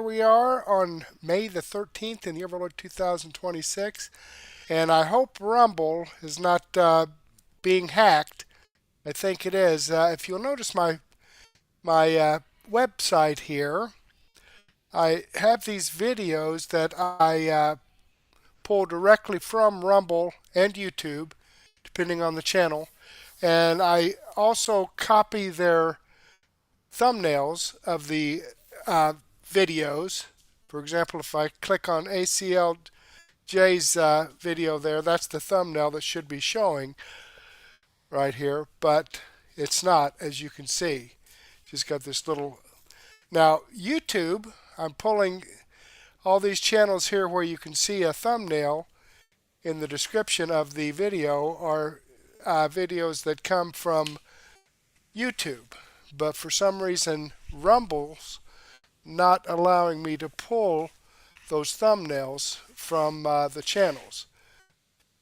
we are on May the 13th in the year of our Lord 2026. And I hope Rumble is not being hacked. I think it is. If you'll notice my website here, I have these videos that I pull directly from Rumble and YouTube, depending on the channel. And I also copy their thumbnails of the videos. For example, if I click on ACLJ's video there, that's the thumbnail that should be showing right here, but it's not, as you can see. Just got this little... Now, YouTube, I'm pulling all these channels here where you can see a thumbnail in the description of the video are videos that come from YouTube. But for some reason, Rumble's not allowing me to pull those thumbnails from the channels.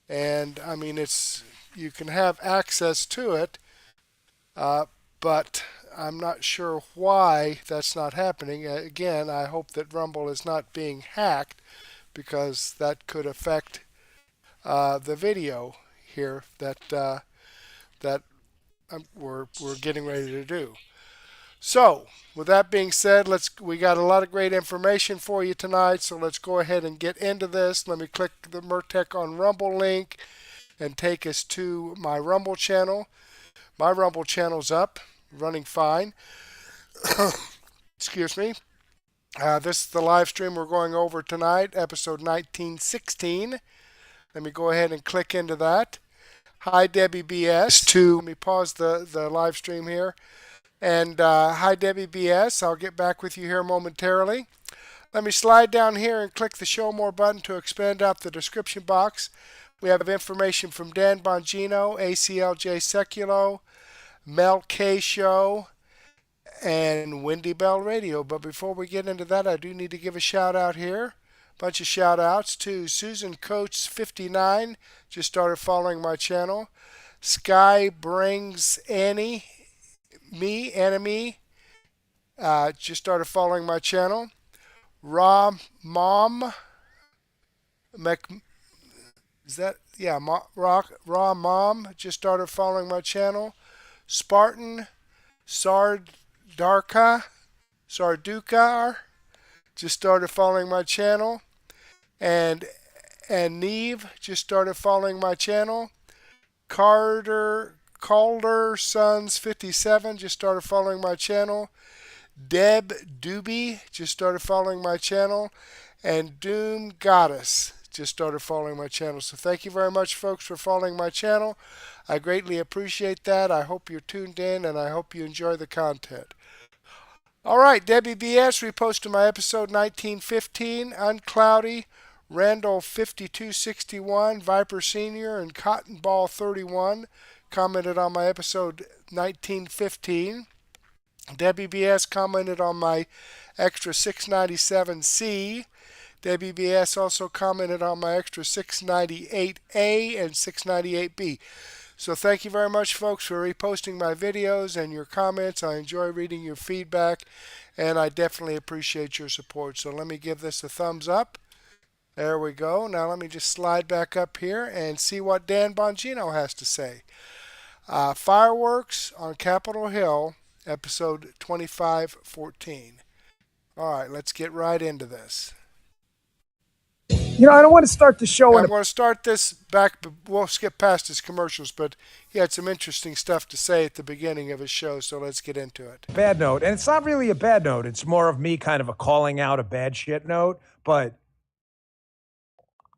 And I mean, you can have access to it, but I'm not sure why that's not happening. Again, I hope that Rumble is not being hacked, because that could affect the video here that we're getting ready to do. So, with that being said, we got a lot of great information for you tonight, so let's go ahead and get into this. Let me click the Mertech on Rumble link and take us to my Rumble channel. My Rumble channel's up, running fine. Excuse me. This is the live stream we're going over tonight, episode 1916. Let me go ahead and click into that. Hi, Debbie BS. Let me pause the live stream here. And hi, Debbie BS. I'll get back with you here momentarily. Let me slide down here and click the Show More button to expand out the description box. We have information from Dan Bongino, ACLJ Sekulow, Mel K Show, and Wendy Bell Radio. But before we get into that, I do need to give a shout out here. Bunch of shout outs to Susan Coates 59, just started following my channel. Sky Brings Annie, just started following my channel. Raw Mom, Raw Mom just started following my channel. Spartan Sardukar just started following my channel. And Neve just started following my channel. Calder Sons 57 just started following my channel. Deb Doobie just started following my channel. And Doom Goddess just started following my channel. So thank you very much, folks, for following my channel. I greatly appreciate that. I hope you're tuned in, and I hope you enjoy the content. All right, Debbie BS reposted my episode 1915, Uncloudy, Randall 5261, Viper Senior, and Cotton Ball 31 commented on my episode 1915. Debbie BS commented on my extra 697C. Debbie BS also commented on my extra 698A and 698B. So thank you very much, folks, for reposting my videos and your comments. I enjoy reading your feedback, and I definitely appreciate your support. So let me give this a thumbs up. There we go. Now let me just slide back up here and see what Dan Bongino has to say. Fireworks on Capitol Hill, episode 2514. All right, let's get right into this. You know, I don't want to start the show. I'm going to start this back, but we'll skip past his commercials, but he had some interesting stuff to say at the beginning of his show, so let's get into it. Bad note, and it's not really a bad note. It's more of me kind of a calling out a bad shit note, but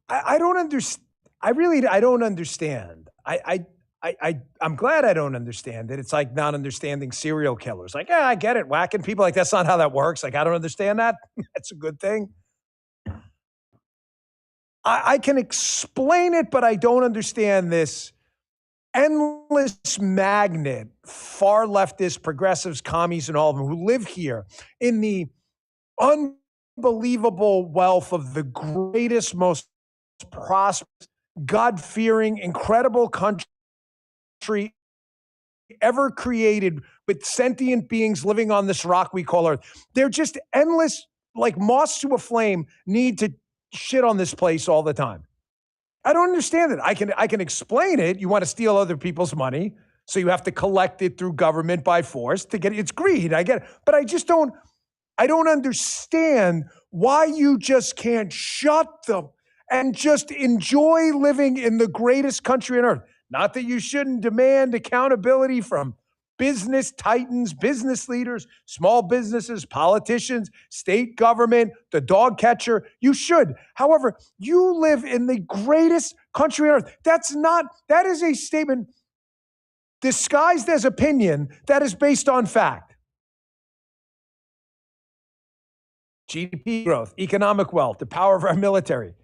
I don't understand. I don't understand. I'm glad I don't understand it. It's like not understanding serial killers. Like, yeah, I get it. Whacking people, like, that's not how that works. Like, I don't understand that. That's a good thing. I can explain it, but I don't understand this endless magnet, far leftist, progressives, commies, and all of them who live here in the unbelievable wealth of the greatest, most prosperous, God-fearing, incredible country ever created, with sentient beings living on this rock we call Earth. They're just endless like moths to a flame, need to shit on this place all the time. I don't understand it. I can explain it. You want to steal other people's money, so you have to collect it through government by force to get it. It's greed. I get it. But I don't understand why you just can't shut them and just enjoy living in the greatest country on earth. Not that you shouldn't demand accountability from business titans, business leaders, small businesses, politicians, state government, the dog catcher. You should. However, you live in the greatest country on earth. That is a statement disguised as opinion that is based on fact. GDP growth, economic wealth, the power of our military,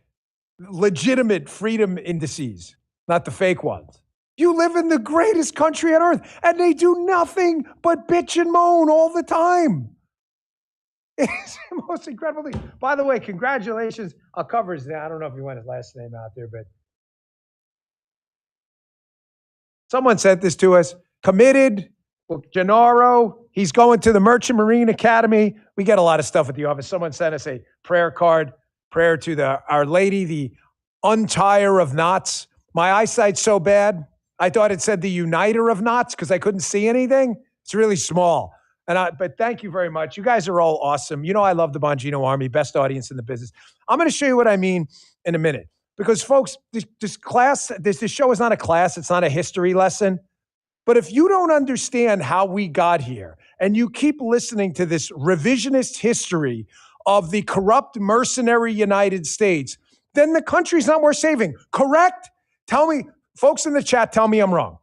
legitimate freedom indices, not the fake ones. You live in the greatest country on earth, and they do nothing but bitch and moan all the time. It's the most incredible thing. By the way, congratulations. I'll cover his name. I don't know if you want his last name out there, but someone sent this to us. Committed, Gennaro. He's going to the Merchant Marine Academy. We get a lot of stuff at the office. Someone sent us a prayer card, prayer to Our Lady, the Untire of Knots. My eyesight's so bad, I thought it said the Uniter of Knots because I couldn't see anything. It's really small. But thank you very much. You guys are all awesome. You know I love the Bongino Army, best audience in the business. I'm going to show you what I mean in a minute. Because, folks, this show is not a class. It's not a history lesson. But if you don't understand how we got here and you keep listening to this revisionist history of the corrupt mercenary United States, then the country's not worth saving. Correct? Tell me, folks in the chat, tell me I'm wrong.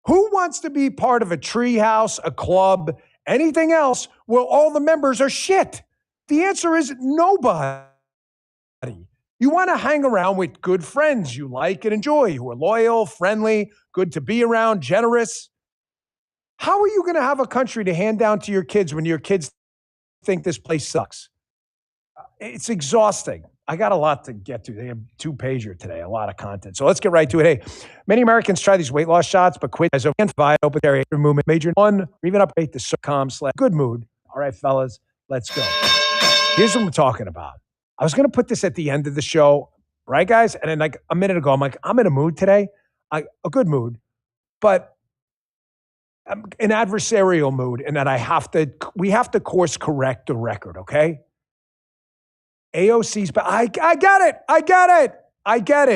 Who wants to be part of a treehouse, a club, anything else where all the members are shit? The answer is nobody. You want to hang around with good friends you like and enjoy, who are loyal, friendly, good to be around, generous. How are you going to have a country to hand down to your kids when your kids think this place sucks? It's exhausting. I got a lot to get to. They have 2-pager today, a lot of content. So let's get right to it. Hey, many Americans try these weight loss shots, but quit as a open area movement major one, or even update the .com/good mood. All right, fellas, let's go. Here's what I'm talking about. I was going to put this at the end of the show, right, guys? And then like a minute ago, I'm like, I'm in a mood today, a good mood, but I'm an adversarial mood, and that we have to course correct the record, okay? AOC's, but I get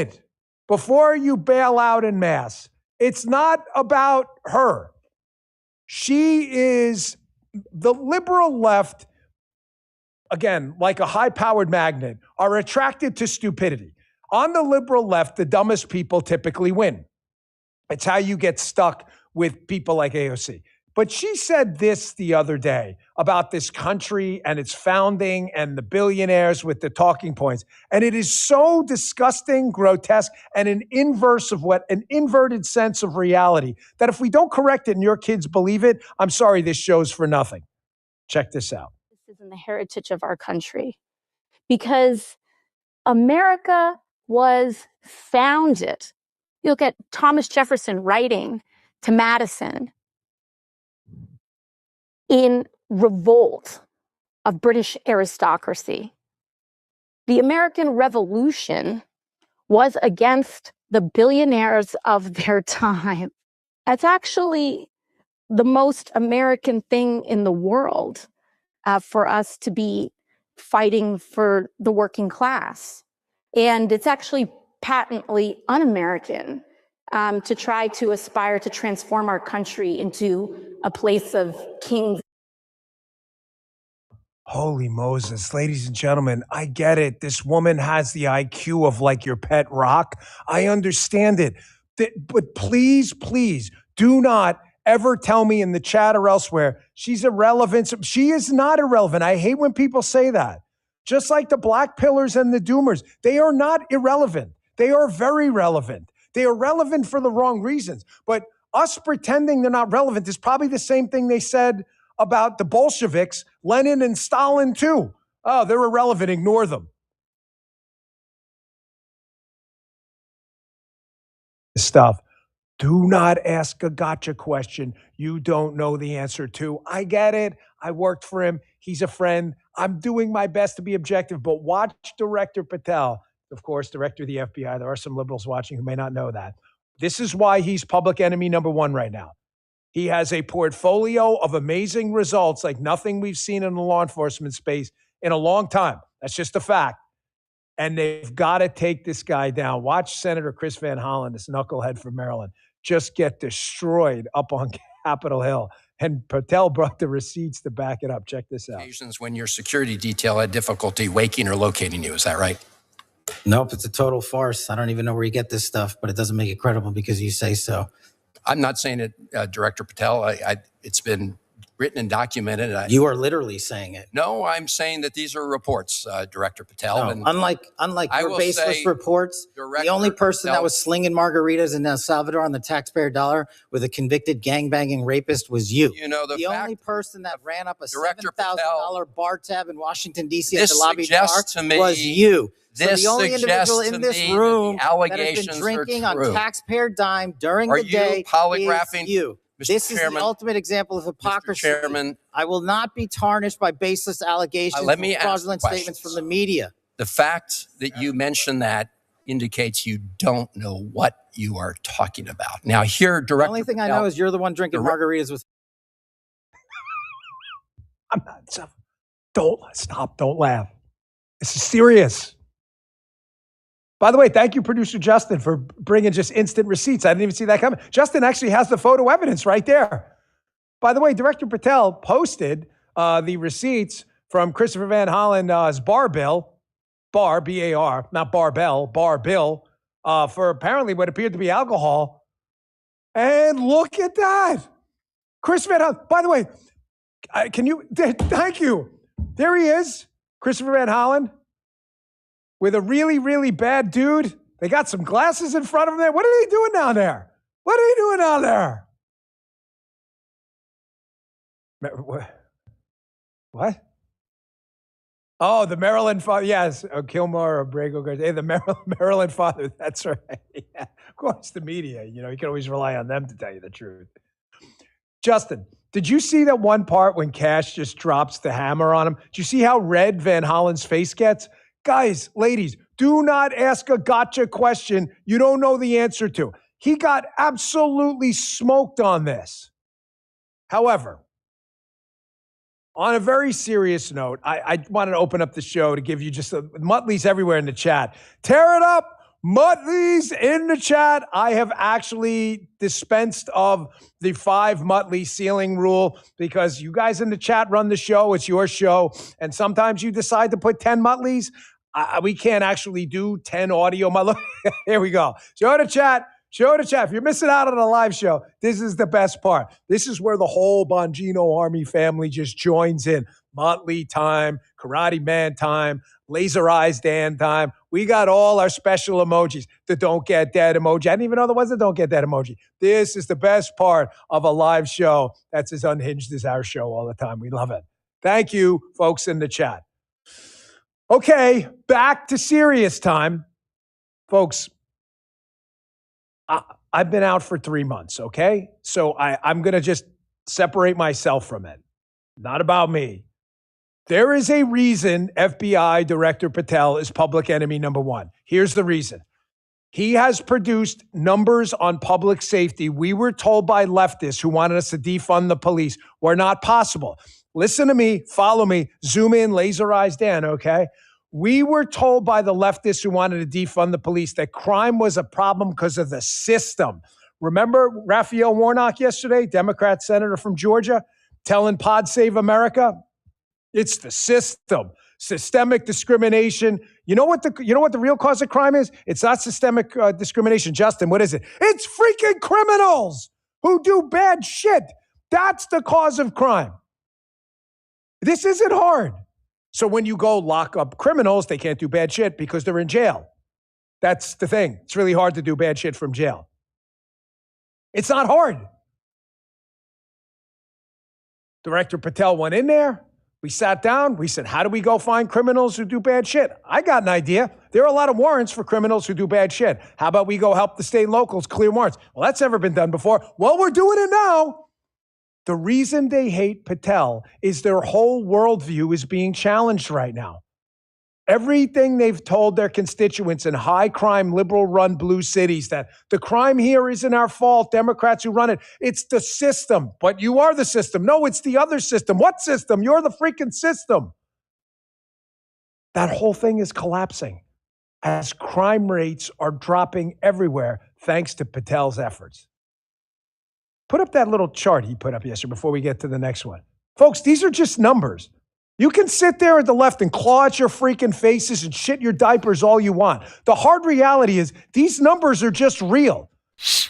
it. Before you bail out en masse, it's not about her. She is the liberal left. Again, like a high-powered magnet, are attracted to stupidity. On the liberal left, the dumbest people typically win. It's how you get stuck with people like AOC. But she said this the other day about this country and its founding and the billionaires with the talking points. And it is so disgusting, grotesque, and an inverted sense of reality that if we don't correct it and your kids believe it, I'm sorry, this show's for nothing. Check this out. This is in the heritage of our country because America was founded. You'll get Thomas Jefferson writing to Madison in revolt of British aristocracy. The American Revolution was against the billionaires of their time. That's actually the most American thing in the world. For us to be fighting for the working class. And it's actually patently un-American to try to aspire to transform our country into a place of kings. Holy Moses, ladies and gentlemen, I get it. This woman has the IQ of like your pet rock. I understand it. But please, do not ever tell me in the chat or elsewhere she's irrelevant. She is not irrelevant. I hate when people say that. Just like the black pillars and the doomers, they are not irrelevant. They are very relevant. They are relevant for the wrong reasons. But us pretending they're not relevant is probably the same thing they said about the Bolsheviks, Lenin and Stalin too. Oh, they're irrelevant. Ignore them. Stuff. Do not ask a gotcha question you don't know the answer to. I get it. I worked for him. He's a friend. I'm doing my best to be objective, but watch Director Patel, of course, director of the FBI. There are some liberals watching who may not know that. This is why he's public enemy number one right now. He has a portfolio of amazing results like nothing we've seen in the law enforcement space in a long time. That's just a fact. And they've got to take this guy down. Watch Senator Chris Van Hollen, this knucklehead from Maryland, just get destroyed up on Capitol Hill. And Patel brought the receipts to back it up. Check this out. Occasions when your security detail had difficulty waking or locating you. Is that right? Nope, it's a total farce. I don't even know where you get this stuff, but it doesn't make it credible because you say so. I'm not saying it, Director Patel. It's been written and documented. You are literally saying it. No, I'm saying that these are reports, Director Patel. No, and unlike your baseless reports, the only person Patel, that was slinging margaritas in El Salvador on the taxpayer dollar with a convicted gangbanging rapist was you. You know, the only person that ran up a $7,000 bar tab in Washington, D.C. at the lobby bar was you. So the only individual in this room that has been drinking on taxpayer dime during the day is you. This is the ultimate example of hypocrisy. Mr. Chairman, I will not be tarnished by baseless allegations and fraudulent statements from the media. The fact that you mentioned that indicates you don't know what you are talking about. Now, here, Director The only thing Patel, I know is you're the one drinking margaritas with. I'm not. Don't stop. Don't laugh. This is serious. By the way, thank you, producer Justin, for bringing just instant receipts. I didn't even see that coming. Justin actually has the photo evidence right there. By the way, Director Patel posted the receipts from Christopher Van Hollen's bar bill, B-A-R, not barbell, bar bill, for apparently what appeared to be alcohol. And look at that. Chris Van Hollen, by the way, thank you. There he is, Christopher Van Hollen. With a really, really bad dude. They got some glasses in front of him there. What are they doing down there? What are they doing down there? What? Oh, the Maryland father. Yes, Kilmore or Brago. Hey, the Maryland father. That's right. Yeah. Of course, the media. You know, you can always rely on them to tell you the truth. Justin, did you see that one part when Cash just drops the hammer on him? Did you see how red Van Hollen's face gets? Guys, ladies, do not ask a gotcha question you don't know the answer to. He got absolutely smoked on this. However, on a very serious note, I wanted to open up the show to give you just Muttley's everywhere in the chat. Tear it up. Muttley's in the chat. I have actually dispensed of the 5 Muttley ceiling rule because you guys in the chat run the show. It's your show. And sometimes you decide to put 10 Mutleys. We can't actually do 10 audio Mutleys. Here we go. Show the chat. Show the chat. If you're missing out on a live show, this is the best part. This is where the whole Bongino Army family just joins in. Muttley time, Karate Man time, Laser Eyes Dan time. We got all our special emojis. The don't get dead emoji. I didn't even know there was a don't get dead emoji. This is the best part of a live show that's as unhinged as our show all the time. We love it. Thank you, folks in the chat. Okay, back to serious time. Folks, I've been out for 3 months, okay? So I'm going to just separate myself from it. Not about me. There is a reason FBI Director Patel is public enemy number one. Here's the reason. He has produced numbers on public safety we were told by leftists who wanted us to defund the police were not possible. Listen to me, follow me, zoom in, laser eyes Dan, okay? We were told by the leftists who wanted to defund the police that crime was a problem because of the system. Remember Raphael Warnock yesterday, Democrat senator from Georgia, telling Pod Save America? It's the system, systemic discrimination. You know what the real cause of crime is? It's not systemic discrimination. Justin, what is it? It's freaking criminals who do bad shit. That's the cause of crime. This isn't hard. So when you go lock up criminals, they can't do bad shit because they're in jail. That's the thing. It's really hard to do bad shit from jail. It's not hard. Director Patel went in there. We sat down. We said, how do we go find criminals who do bad shit? I got an idea. There are a lot of warrants for criminals who do bad shit. How about we go help the state and locals clear warrants? Well, that's never been done before. Well, we're doing it now. The reason they hate Patel is their whole worldview is being challenged right now. Everything they've told their constituents in high crime, liberal run blue cities that the crime here isn't our fault, Democrats who run it, it's the system. But you are the system. No, it's the other system. What system? You're the freaking system. That whole thing is collapsing as crime rates are dropping everywhere thanks to Patel's efforts. Put up that little chart he put up yesterday before we get to the next one. Folks, these are just numbers. You can sit there at the left and claw at your freaking faces and shit your diapers all you want. The hard reality is these numbers are just real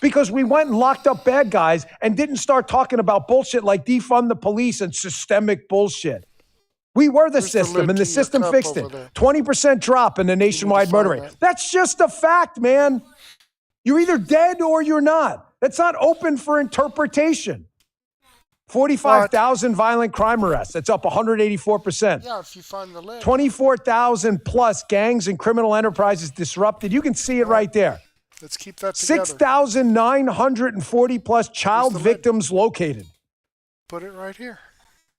because we went and locked up bad guys and didn't start talking about bullshit like defund the police and systemic bullshit. We were the system, and the system fixed it. 20% drop in the nationwide murder rate. That's just a fact, man. You're either dead or you're not. That's not open for interpretation. 45,000 violent crime arrests. That's up 184%. Yeah, if you find the list. 24,000 plus gangs and criminal enterprises disrupted. You can see it right there. Let's keep that together. 6,940 plus child victims located. Put it right here.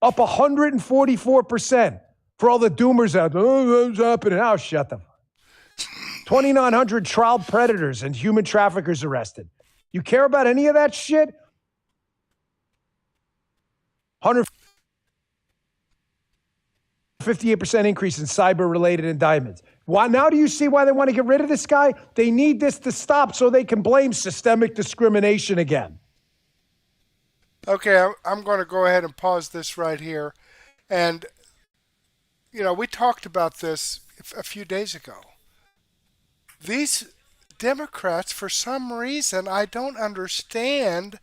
Up 144%. For all the doomers out there, oh, what's happening? Oh, shut them. 2,900 child predators and human traffickers arrested. You care about any of that shit? 158% increase in cyber-related indictments. Why now do you see why they want to get rid of this guy? They need this to stop so they can blame systemic discrimination again. Okay, I'm going to go ahead and pause this right here. And, you know, we talked about this a few days ago. These Democrats, for some reason, I don't understand.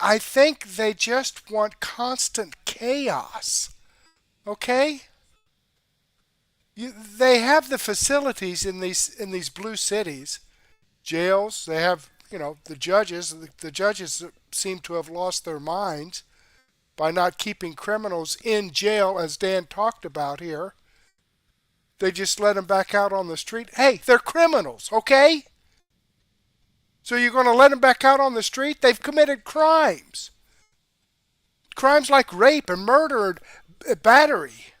I think they just want constant chaos. Okay? They have the facilities in these blue cities, jails. They have, you know, the judges. The judges seem to have lost their minds by not keeping criminals in jail, as Dan talked about here. They just let them back out on the street. Hey, they're criminals, okay? So you're going to let them back out on the street? They've committed crimes. Crimes like rape and murder and battery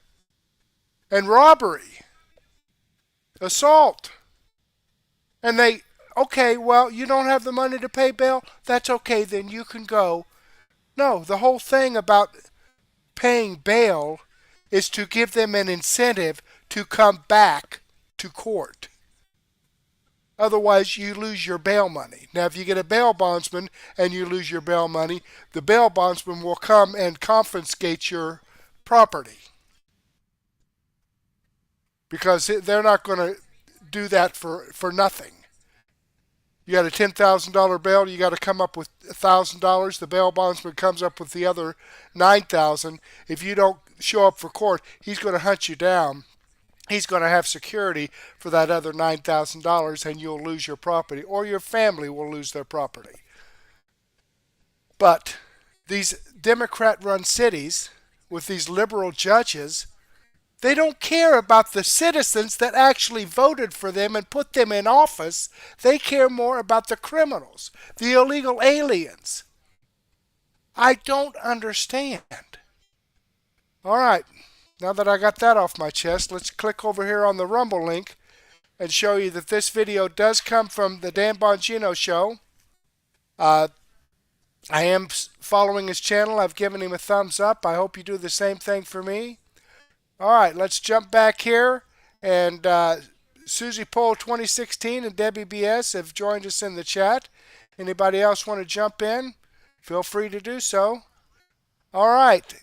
and robbery, assault. And okay, well, you don't have the money to pay bail? That's okay, then you can go. No, the whole thing about paying bail is to give them an incentive to come back to court. Otherwise, you lose your bail money. Now, if you get a bail bondsman and you lose your bail money, the bail bondsman will come and confiscate your property. Because they're not going to do that for nothing. You got a $10,000 bail, you got to come up with $1,000. The bail bondsman comes up with the other $9,000. If you don't show up for court, he's going to hunt you down. He's going to have security for that other $9,000, and you'll lose your property, or your family will lose their property. But these Democrat-run cities with these liberal judges, they don't care about the citizens that actually voted for them and put them in office. They care more about the criminals, the illegal aliens. I don't understand. All right. Now that I got that off my chest, let's click over here on the Rumble link and show you that this video does come from the Dan Bongino show. I am following his channel. I've given him a thumbs up. I hope you do the same thing for me. All right, let's jump back here. And Susie Poll 2016 and Debbie BS have joined us in the chat. Anybody else want to jump in? Feel free to do so. All right.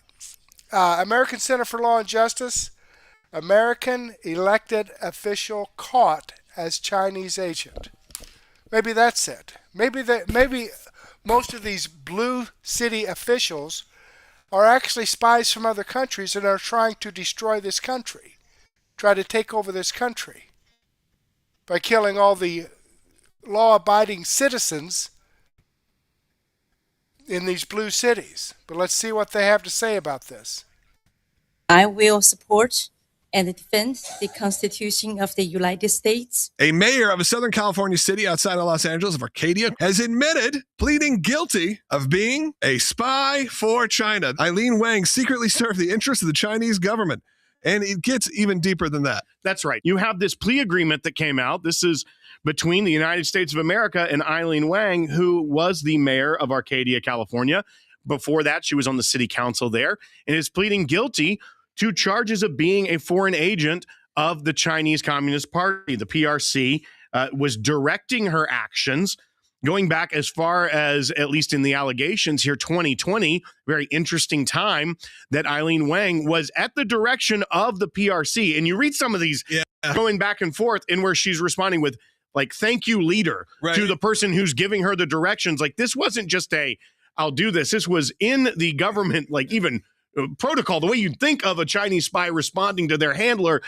American Center for Law and Justice, American elected official caught as Chinese agent. Maybe that's it. Maybe most of these blue city officials are actually spies from other countries and are trying to destroy this country, try to take over this country by killing all the law-abiding citizens in these blue cities. But let's see what they have to say about this. I will support and defend the Constitution of the United States. A mayor of a Southern California city outside of Los Angeles, of Arcadia, has admitted pleading guilty of being a spy for China. Eileen Wang secretly served the interests of the Chinese government. And it gets even deeper than that. That's right. You have this plea agreement that came out. This is between the United States of America and Eileen Wang, who was the mayor of Arcadia, California. Before that, she was on the city council there and is pleading guilty to charges of being a foreign agent of the Chinese Communist Party. The PRC was directing her actions going back as far as, at least in the allegations here, 2020, very interesting time that Eileen Wang was at the direction of the PRC. And you read some of these going back and forth and where she's responding with, like, thank you, leader, to the person who's giving her the directions. Like, this wasn't just I'll do this. This was in the government, like, even protocol, the way you'd think of a Chinese spy responding to their handler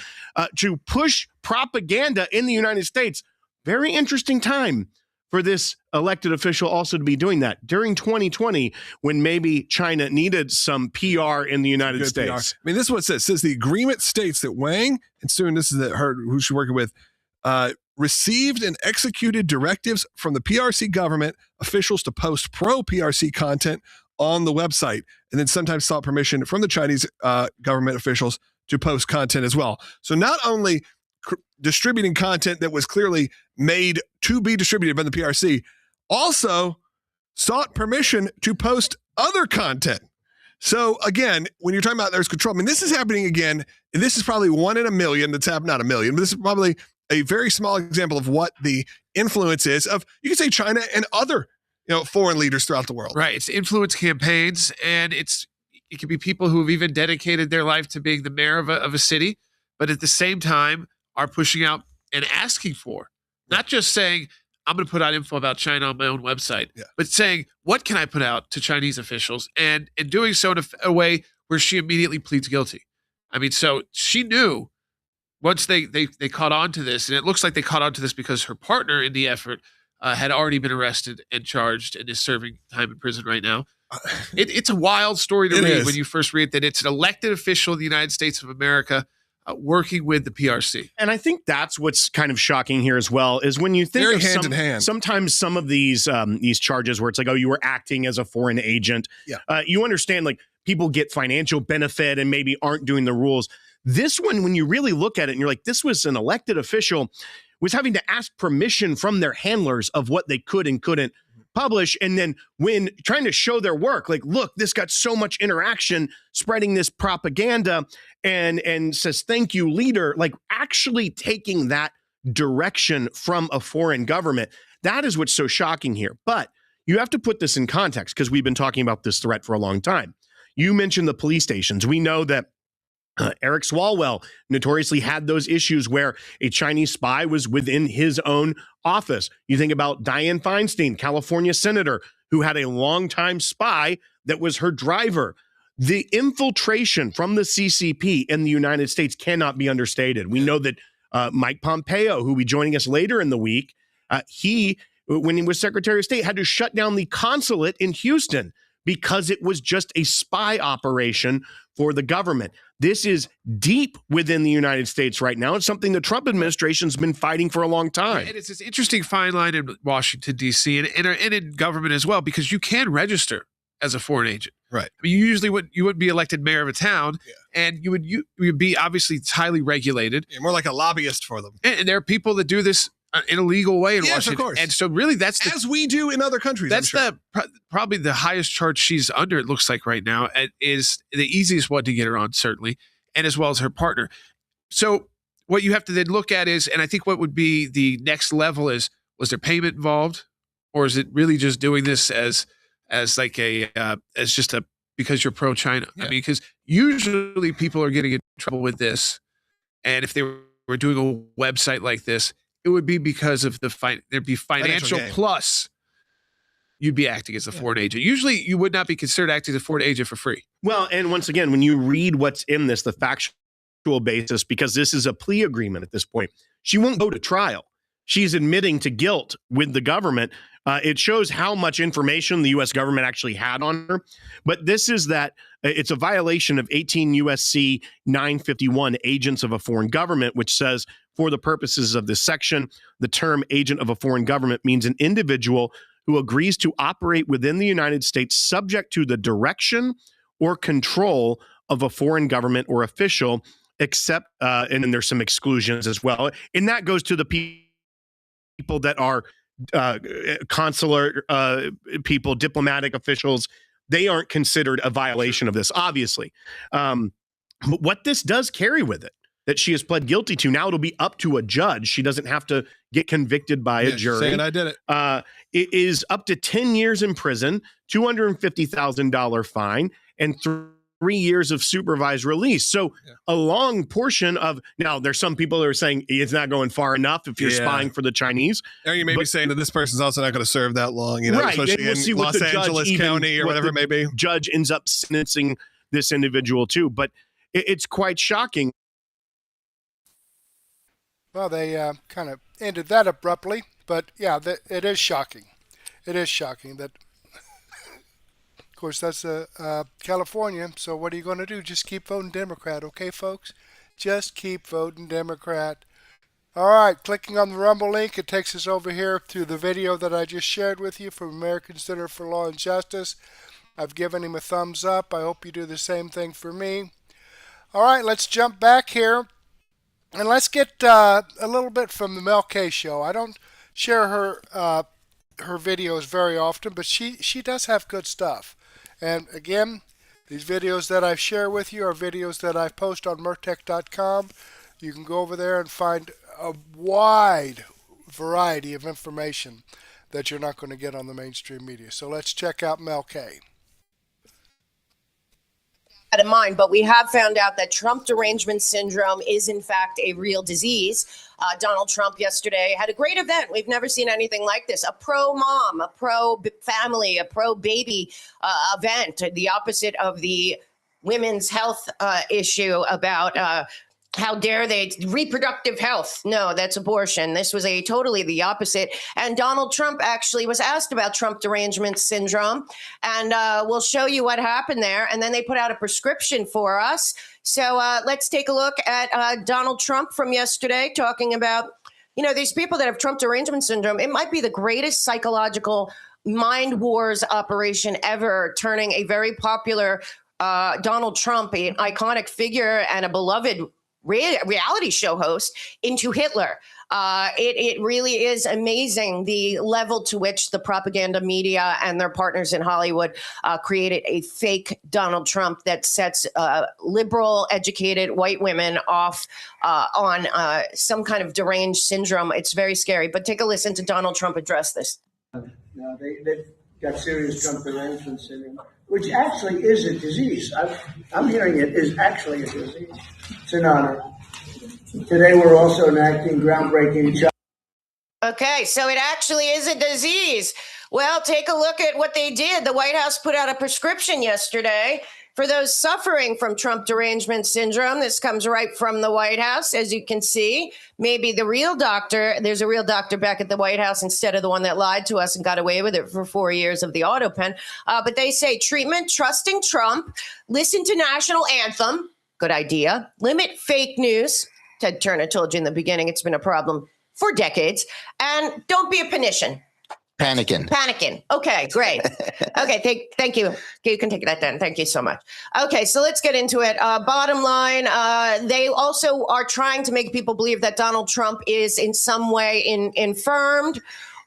to push propaganda in the United States. Very interesting time for this elected official also to be doing that during 2020 when maybe China needed some PR in the United States. PR. I mean, this is what it says. It says the agreement states that Wang, and soon this is her who she's working with, received and executed directives from the PRC government officials to post pro-PRC content on the website, and then sometimes sought permission from the Chinese government officials to post content as well. So not only distributing content that was clearly made to be distributed by the PRC, also sought permission to post other content. So again, when you're talking about there's control, I mean, this is happening again, and this is probably 1 in a million that's happened, not a million, but this is probably a very small example of what the influence is of, you could say, China and other, foreign leaders throughout the world. Right. It's influence campaigns, and it can be people who have even dedicated their life to being the mayor of a city, but at the same time are pushing out and asking for, not just saying, I'm going to put out info about China on my own website, but saying, what can I put out to Chinese officials? And doing so in a way where she immediately pleads guilty. I mean, so she knew once they caught on to this, and it looks like they caught on to this because her partner in the effort had already been arrested and charged and is serving time in prison right now. It's a wild story to read when you first read that it's an elected official in the United States of America working with the PRC. And I think that's what's kind of shocking here as well, is when you think very of hand in hand. Sometimes some of these charges where it's like, oh, you were acting as a foreign agent. You understand, like, people get financial benefit and maybe aren't doing the rules. This one, when you really look at it and you're like, this was an elected official, was having to ask permission from their handlers of what they could and couldn't publish. And then when trying to show their work, like, look, this got so much interaction spreading this propaganda and says, thank you, leader, like actually taking that direction from a foreign government. That is what's so shocking here. But you have to put this in context because we've been talking about this threat for a long time. You mentioned the police stations. We know that Eric Swalwell notoriously had those issues where a Chinese spy was within his own office. You think about Dianne Feinstein, California senator, who had a longtime spy that was her driver. The infiltration from the CCP in the United States cannot be understated. We know that Mike Pompeo, who will be joining us later in the week, he, when he was Secretary of State, had to shut down the consulate in Houston because it was just a spy operation for the government. This is deep within the United States right now. It's something the Trump administration's been fighting for a long time. And it's this interesting fine line in Washington, D.C. and in government as well, because you can register as a foreign agent. Right. I mean, you wouldn't be elected mayor of a town, and you would be, obviously, it's highly regulated. More like a lobbyist for them. And there are people that do this in a legal way in Washington. Of course. And so really that's as we do in other countries. That's probably the highest charge she's under, it looks like right now. It is the easiest one to get her on, certainly, and as well as her partner. So what you have to then look at is, and I think what would be the next level is, was there payment involved? Or is it really just doing this as like because you're pro-China? I mean, because usually people are getting in trouble with this. And if they were doing a website like this, it would be because of there'd be financial plus you'd be acting as a foreign agent. Usually you would not be considered acting as a foreign agent for free. Well, and once again, when you read what's in this, the factual basis, because this is a plea agreement at this point, she won't go to trial. She's admitting to guilt with the government It shows how much information the U.S. government actually had on her. But this is that it's a violation of 18 U.S.C. 951, agents of a foreign government, which says, for the purposes of this section, the term agent of a foreign government means an individual who agrees to operate within the United States subject to the direction or control of a foreign government or official, except, and then there's some exclusions as well. And that goes to the people that are consular people, diplomatic officials. They aren't considered a violation of this, obviously. But what this does carry with it, that she has pled guilty to, now it'll be up to a judge. She doesn't have to get convicted by a jury. Saying I did it. It is up to 10 years in prison, $250,000 fine, and 3 years of supervised release. So a long portion of, now there's some people that are saying it's not going far enough if you're spying for the Chinese. Or you may be saying that this person's also not going to serve that long, you know, right. especially We'll see in what Los the judge Angeles County or whatever it may be. Judge ends up sentencing this individual too. But it's quite shocking. Well, they kind of ended that abruptly, but yeah, it is shocking. It is shocking that, of course, that's California, so what are you going to do? Just keep voting Democrat, okay, folks? Just keep voting Democrat. All right, clicking on the Rumble link, it takes us over here to the video that I just shared with you from American Center for Law and Justice. I've given him a thumbs up. I hope you do the same thing for me. All right, let's jump back here. And let's get a little bit from the Mel K show. I don't share her videos very often, but she does have good stuff. And again, these videos that I share with you are videos that I post on Murtech.com. You can go over there and find a wide variety of information that you're not going to get on the mainstream media. So let's check out Mel K. In mind, but we have found out that Trump derangement syndrome is in fact a real disease. Donald Trump yesterday had a great event. We've never seen anything like this. A pro-mom, a pro-family, a pro-baby event, the opposite of the women's health issue about how dare they, reproductive health. No, that's abortion. This was totally the opposite. And Donald Trump actually was asked about Trump derangement syndrome. And we'll show you what happened there. And then they put out a prescription for us. So let's take a look at Donald Trump from yesterday talking about, you know, these people that have Trump derangement syndrome. It might be the greatest psychological mind wars operation ever, turning a very popular Donald Trump, an iconic figure and a beloved reality show host, into Hitler. It really is amazing the level to which the propaganda media and their partners in Hollywood created a fake Donald Trump that sets liberal, educated white women off on some kind of deranged syndrome. It's very scary. But take a listen to Donald Trump address this. No, they've got serious Trump derangement syndrome, which actually is a disease. I'm hearing it is actually a disease. It's an honor. Today we're also enacting groundbreaking. Okay, so it actually is a disease. Well, take a look at what they did. The White House put out a prescription yesterday for those suffering from Trump derangement syndrome. This comes right from the White House, as you can see. Maybe the real doctor, there's a real doctor back at the White House instead of the one that lied to us and got away with it for 4 years of the auto pen. But they say treatment, trusting Trump, listen to national anthem. Good idea. Limit fake news. Ted Turner told you in the beginning it's been a problem for decades. And don't be a pernician. Panicking. Okay, great. Okay, thank you. You can take that then. Thank you so much. Okay, so let's get into it. Bottom line, they also are trying to make people believe that Donald Trump is in some way infirmed,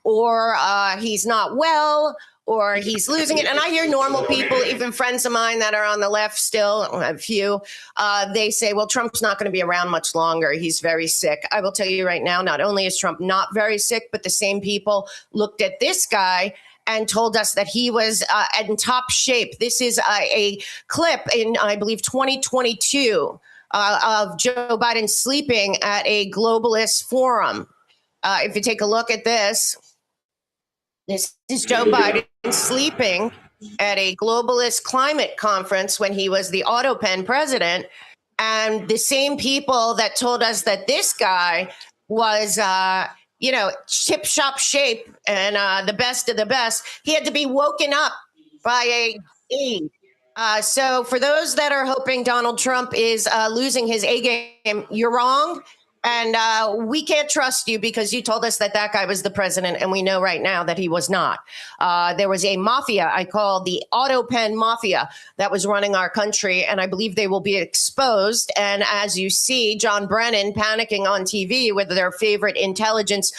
or he's not well, or he's losing it. And I hear normal people, even friends of mine that are on the left still, a few, they say, well, Trump's not going to be around much longer. He's very sick. I will tell you right now, not only is Trump not very sick, but the same people looked at this guy and told us that he was in top shape. This is a clip in, I believe, 2022 of Joe Biden sleeping at a globalist forum. If you take a look at this is Joe Biden sleeping at a globalist climate conference when he was the AutoPen president. And the same people that told us that this guy was tip shop shape and the best of the best. He had to be woken up by a aide. So for those that are hoping Donald Trump is losing his A game, you're wrong. And we can't trust you because you told us that guy was the president, and we know right now that he was not. There was a mafia I call the auto pen mafia that was running our country, and I believe they will be exposed. And as you see, John Brennan panicking on TV with their favorite intelligence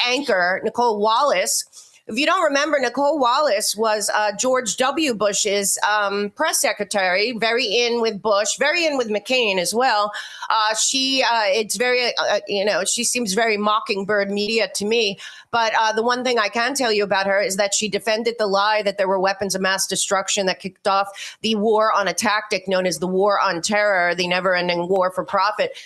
anchor, Nicole Wallace. If you don't remember, Nicole Wallace was George W. Bush's press secretary, very in with Bush, very in with McCain as well. She seems very mockingbird media to me. But the one thing I can tell you about her is that she defended the lie that there were weapons of mass destruction that kicked off the war on a tactic known as the war on terror, the never-ending war for profit,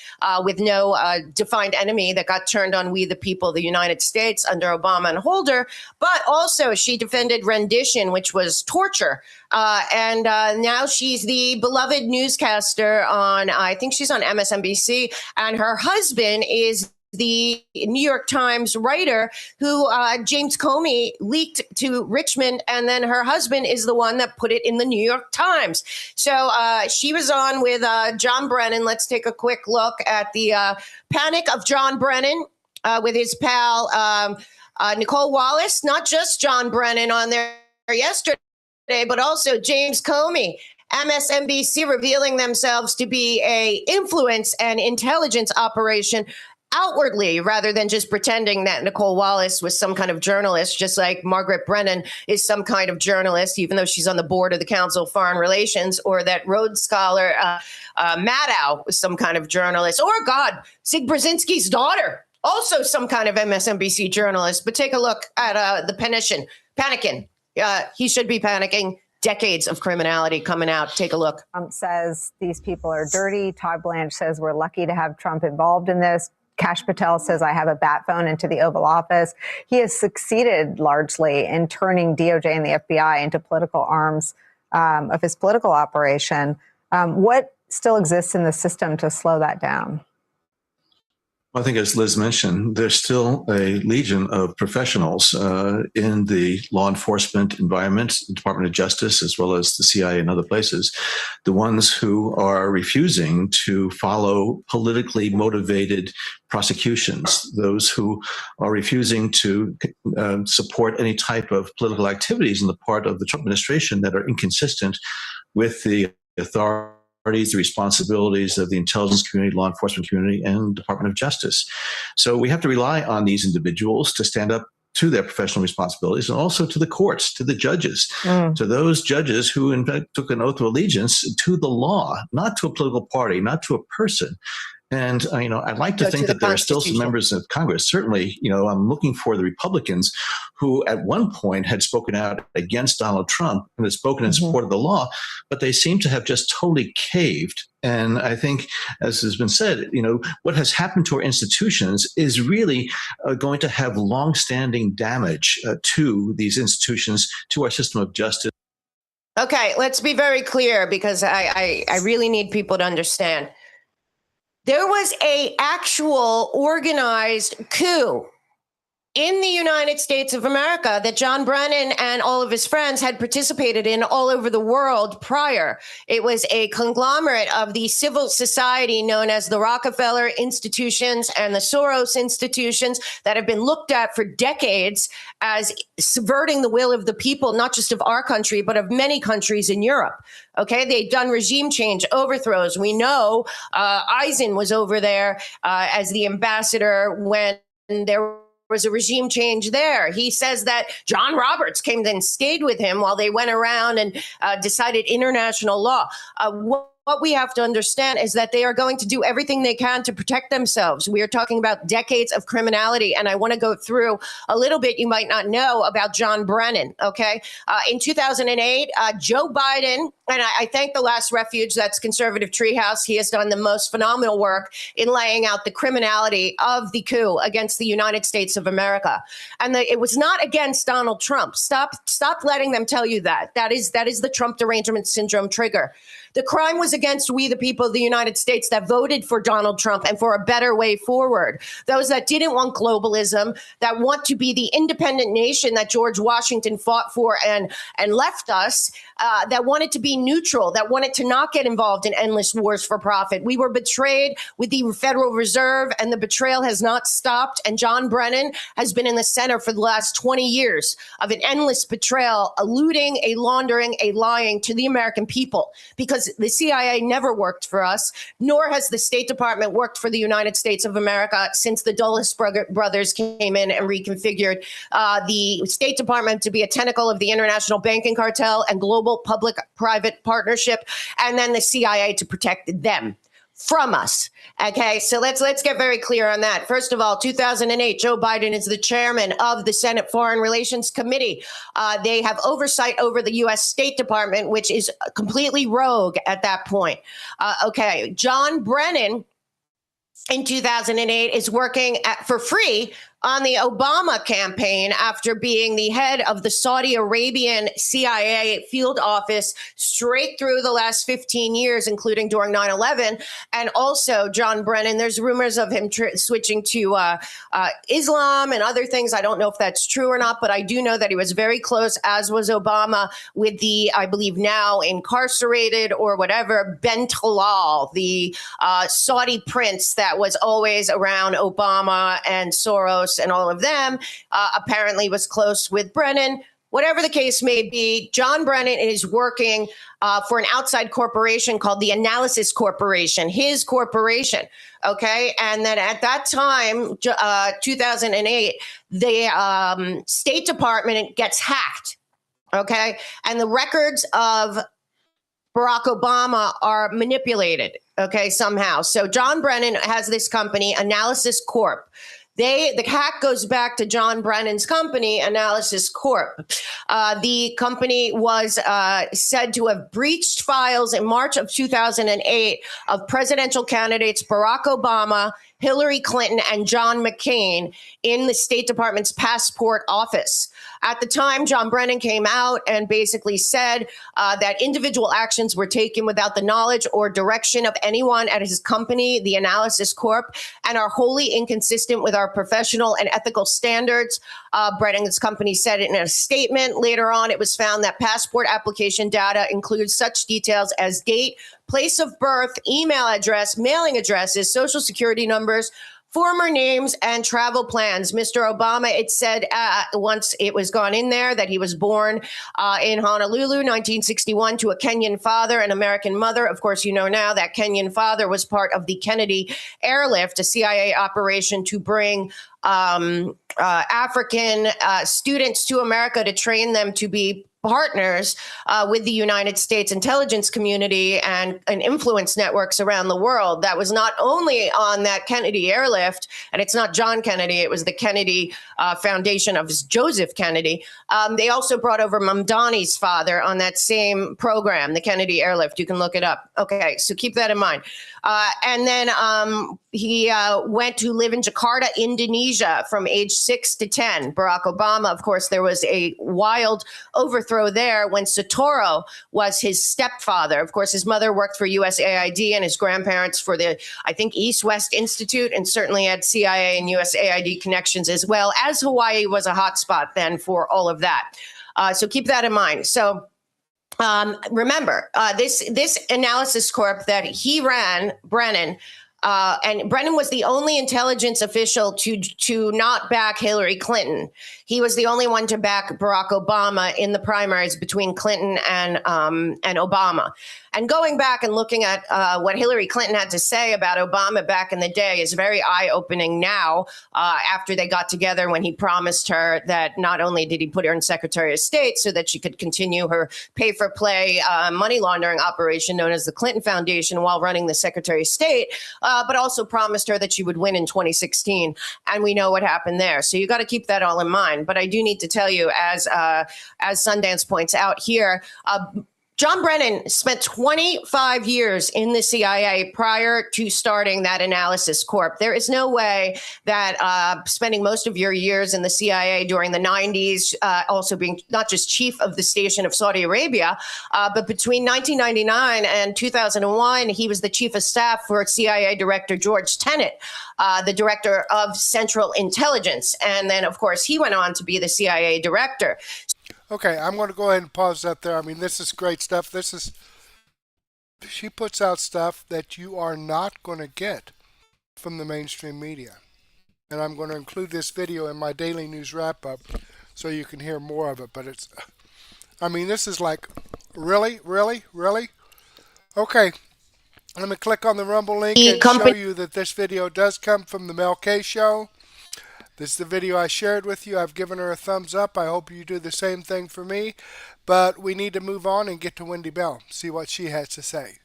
with no defined enemy that got turned on we the people, the United States, under Obama and Holder. But also she defended rendition, which was torture. And now she's the beloved newscaster on, I think she's on MSNBC, and her husband is the New York Times writer who James Comey leaked to Richmond, and then her husband is the one that put it in the New York Times. So she was on with John Brennan. Let's take a quick look at the panic of John Brennan with his pal Nicole Wallace. Not just John Brennan on there yesterday, but also James Comey. MSNBC revealing themselves to be a influence and intelligence operation outwardly, rather than just pretending that Nicole Wallace was some kind of journalist, just like Margaret Brennan is some kind of journalist, even though she's on the board of the Council of Foreign Relations, or that Rhodes Scholar Maddow was some kind of journalist, or Sig Brzezinski's daughter, also some kind of MSNBC journalist. But take a look at the panicking. He should be panicking. Decades of criminality coming out. Take a look. Trump says these people are dirty. Todd Blanche says we're lucky to have Trump involved in this. Kash Patel says, I have a bat phone into the Oval Office. He has succeeded largely in turning DOJ and the FBI into political arms of his political operation. What still exists in the system to slow that down? I think, as Liz mentioned, there's still a legion of professionals in the law enforcement environment, the Department of Justice, as well as the CIA and other places, the ones who are refusing to follow politically motivated prosecutions, those who are refusing to support any type of political activities on the part of the Trump administration that are inconsistent with the authority, the responsibilities of the intelligence community, law enforcement community, and Department of Justice. So we have to rely on these individuals to stand up to their professional responsibilities, and also to the courts, to the judges, to those judges who in fact took an oath of allegiance to the law, not to a political party, not to a person. And, I'd like to think that there are still some members of Congress. Certainly, I'm looking for the Republicans who at one point had spoken out against Donald Trump and had spoken in support of the law, but they seem to have just totally caved. And I think, as has been said, what has happened to our institutions is really going to have longstanding damage to these institutions, to our system of justice. Okay, let's be very clear, because I really need people to understand. There was an actual organized coup in the United States of America that John Brennan and all of his friends had participated in all over the world prior. It was a conglomerate of the civil society known as the Rockefeller institutions and the Soros institutions that have been looked at for decades as subverting the will of the people, not just of our country, but of many countries in Europe. Okay, they've done regime change, overthrows. We know Eisen was over there as the ambassador when there was a regime change there. He says that John Roberts came and stayed with him while they went around and decided international law. What we have to understand is that they are going to do everything they can to protect themselves. We are talking about decades of criminality, and I want to go through a little bit you might not know about John Brennan, okay? In 2008, Joe Biden And I thank the Last Refuge, that's Conservative Treehouse. He has done the most phenomenal work in laying out the criminality of the coup against the United States of America. And it was not against Donald Trump. Stop letting them tell you that. That is the Trump derangement syndrome trigger. The crime was against we, the people of the United States that voted for Donald Trump and for a better way forward. Those that didn't want globalism, that want to be the independent nation that George Washington fought for and left us, that wanted to be neutral, that wanted to not get involved in endless wars for profit. We were betrayed with the Federal Reserve, and the betrayal has not stopped. And John Brennan has been in the center for the last 20 years of an endless betrayal, a looting, a laundering, a lying to the American people, because the CIA never worked for us, nor has the State Department worked for the United States of America since the Dulles brothers came in and reconfigured the State Department to be a tentacle of the international banking cartel and global public-private partnership, and then the CIA to protect them from us. Okay, so let's get very clear on that. First of all, 2008, Joe Biden is the chairman of the Senate Foreign Relations Committee. They have oversight over the U.S. State Department, which is completely rogue at that point. Okay, John Brennan in 2008 is working for free on the Obama campaign after being the head of the Saudi Arabian CIA field office straight through the last 15 years, including during 9/11. And also, John Brennan, there's rumors of him switching to Islam and other things. I don't know if that's true or not, but I do know that he was very close, as was Obama, with the, I believe now incarcerated or whatever, Ben Talal, the Saudi prince that was always around Obama and Soros and all of them, apparently was close with Brennan. Whatever the case may be, John Brennan is working for an outside corporation called the Analysis Corporation, his corporation. Okay. And then at that time, 2008, the State Department gets hacked. Okay. And the records of Barack Obama are manipulated. Okay. Somehow. So John Brennan has this company, Analysis Corp. The hack goes back to John Brennan's company, Analysis Corp. The company was said to have breached files in March of 2008 of presidential candidates Barack Obama, Hillary Clinton, and John McCain in the State Department's passport office. At the time, John Brennan came out and basically said that individual actions were taken without the knowledge or direction of anyone at his company, the Analysis Corp, and are wholly inconsistent with our professional and ethical standards. Brennan's company said it in a statement. Later on, it was found that passport application data includes such details as date, place of birth, email address, mailing addresses, social security numbers, former names, and travel plans. Mr. Obama, it said once it was gone in there that he was born in Honolulu, 1961, to a Kenyan father and American mother. Of course, you know now that Kenyan father was part of the Kennedy airlift, a CIA operation to bring African students to America to train them to be partners with the United States intelligence community and influence networks around the world. That was not only on that Kennedy airlift, and it's not John Kennedy, it was the Kennedy Foundation of Joseph Kennedy. They also brought over Mamdani's father on that same program, the Kennedy airlift. You can look it up. Okay, so keep that in mind. And then he went to live in Jakarta, Indonesia from age 6 to 10. Barack Obama, of course, there was a wild overthrow there when Sekulow was his stepfather. Of course, his mother worked for USAID and his grandparents for the, I think, East-West Institute, and certainly had CIA and USAID connections, as well as Hawaii was a hotspot then for all of that. So keep that in mind. So remember, this Analysis Corp that he ran, Brennan, and Brennan was the only intelligence official to not back Hillary Clinton. He was the only one to back Barack Obama in the primaries between Clinton and Obama. And going back and looking at what Hillary Clinton had to say about Obama back in the day is very eye-opening now, after they got together, when he promised her that not only did he put her in Secretary of State so that she could continue her pay-for-play money laundering operation known as the Clinton Foundation while running the Secretary of State, but also promised her that she would win in 2016. And we know what happened there. So you got to keep that all in mind. But I do need to tell you, as Sundance points out here, John Brennan spent 25 years in the CIA prior to starting that analysis corp. There is no way that spending most of your years in the CIA during the 90s, also being not just chief of the station of Saudi Arabia, but between 1999 and 2001, he was the chief of staff for CIA Director George Tenet, the director of Central Intelligence. And then, of course, he went on to be the CIA director. Okay, I'm going to go ahead and pause that there. I mean, this is great stuff. She puts out stuff that you are not going to get from the mainstream media. And I'm going to include this video in my daily news wrap-up so you can hear more of it. But this is like, really? Okay, let me click on the Rumble link and show you that this video does come from the Mel K Show. This is the video I shared with you. I've given her a thumbs up. I hope you do the same thing for me. But we need to move on and get to Wendy Bell, see what she has to say.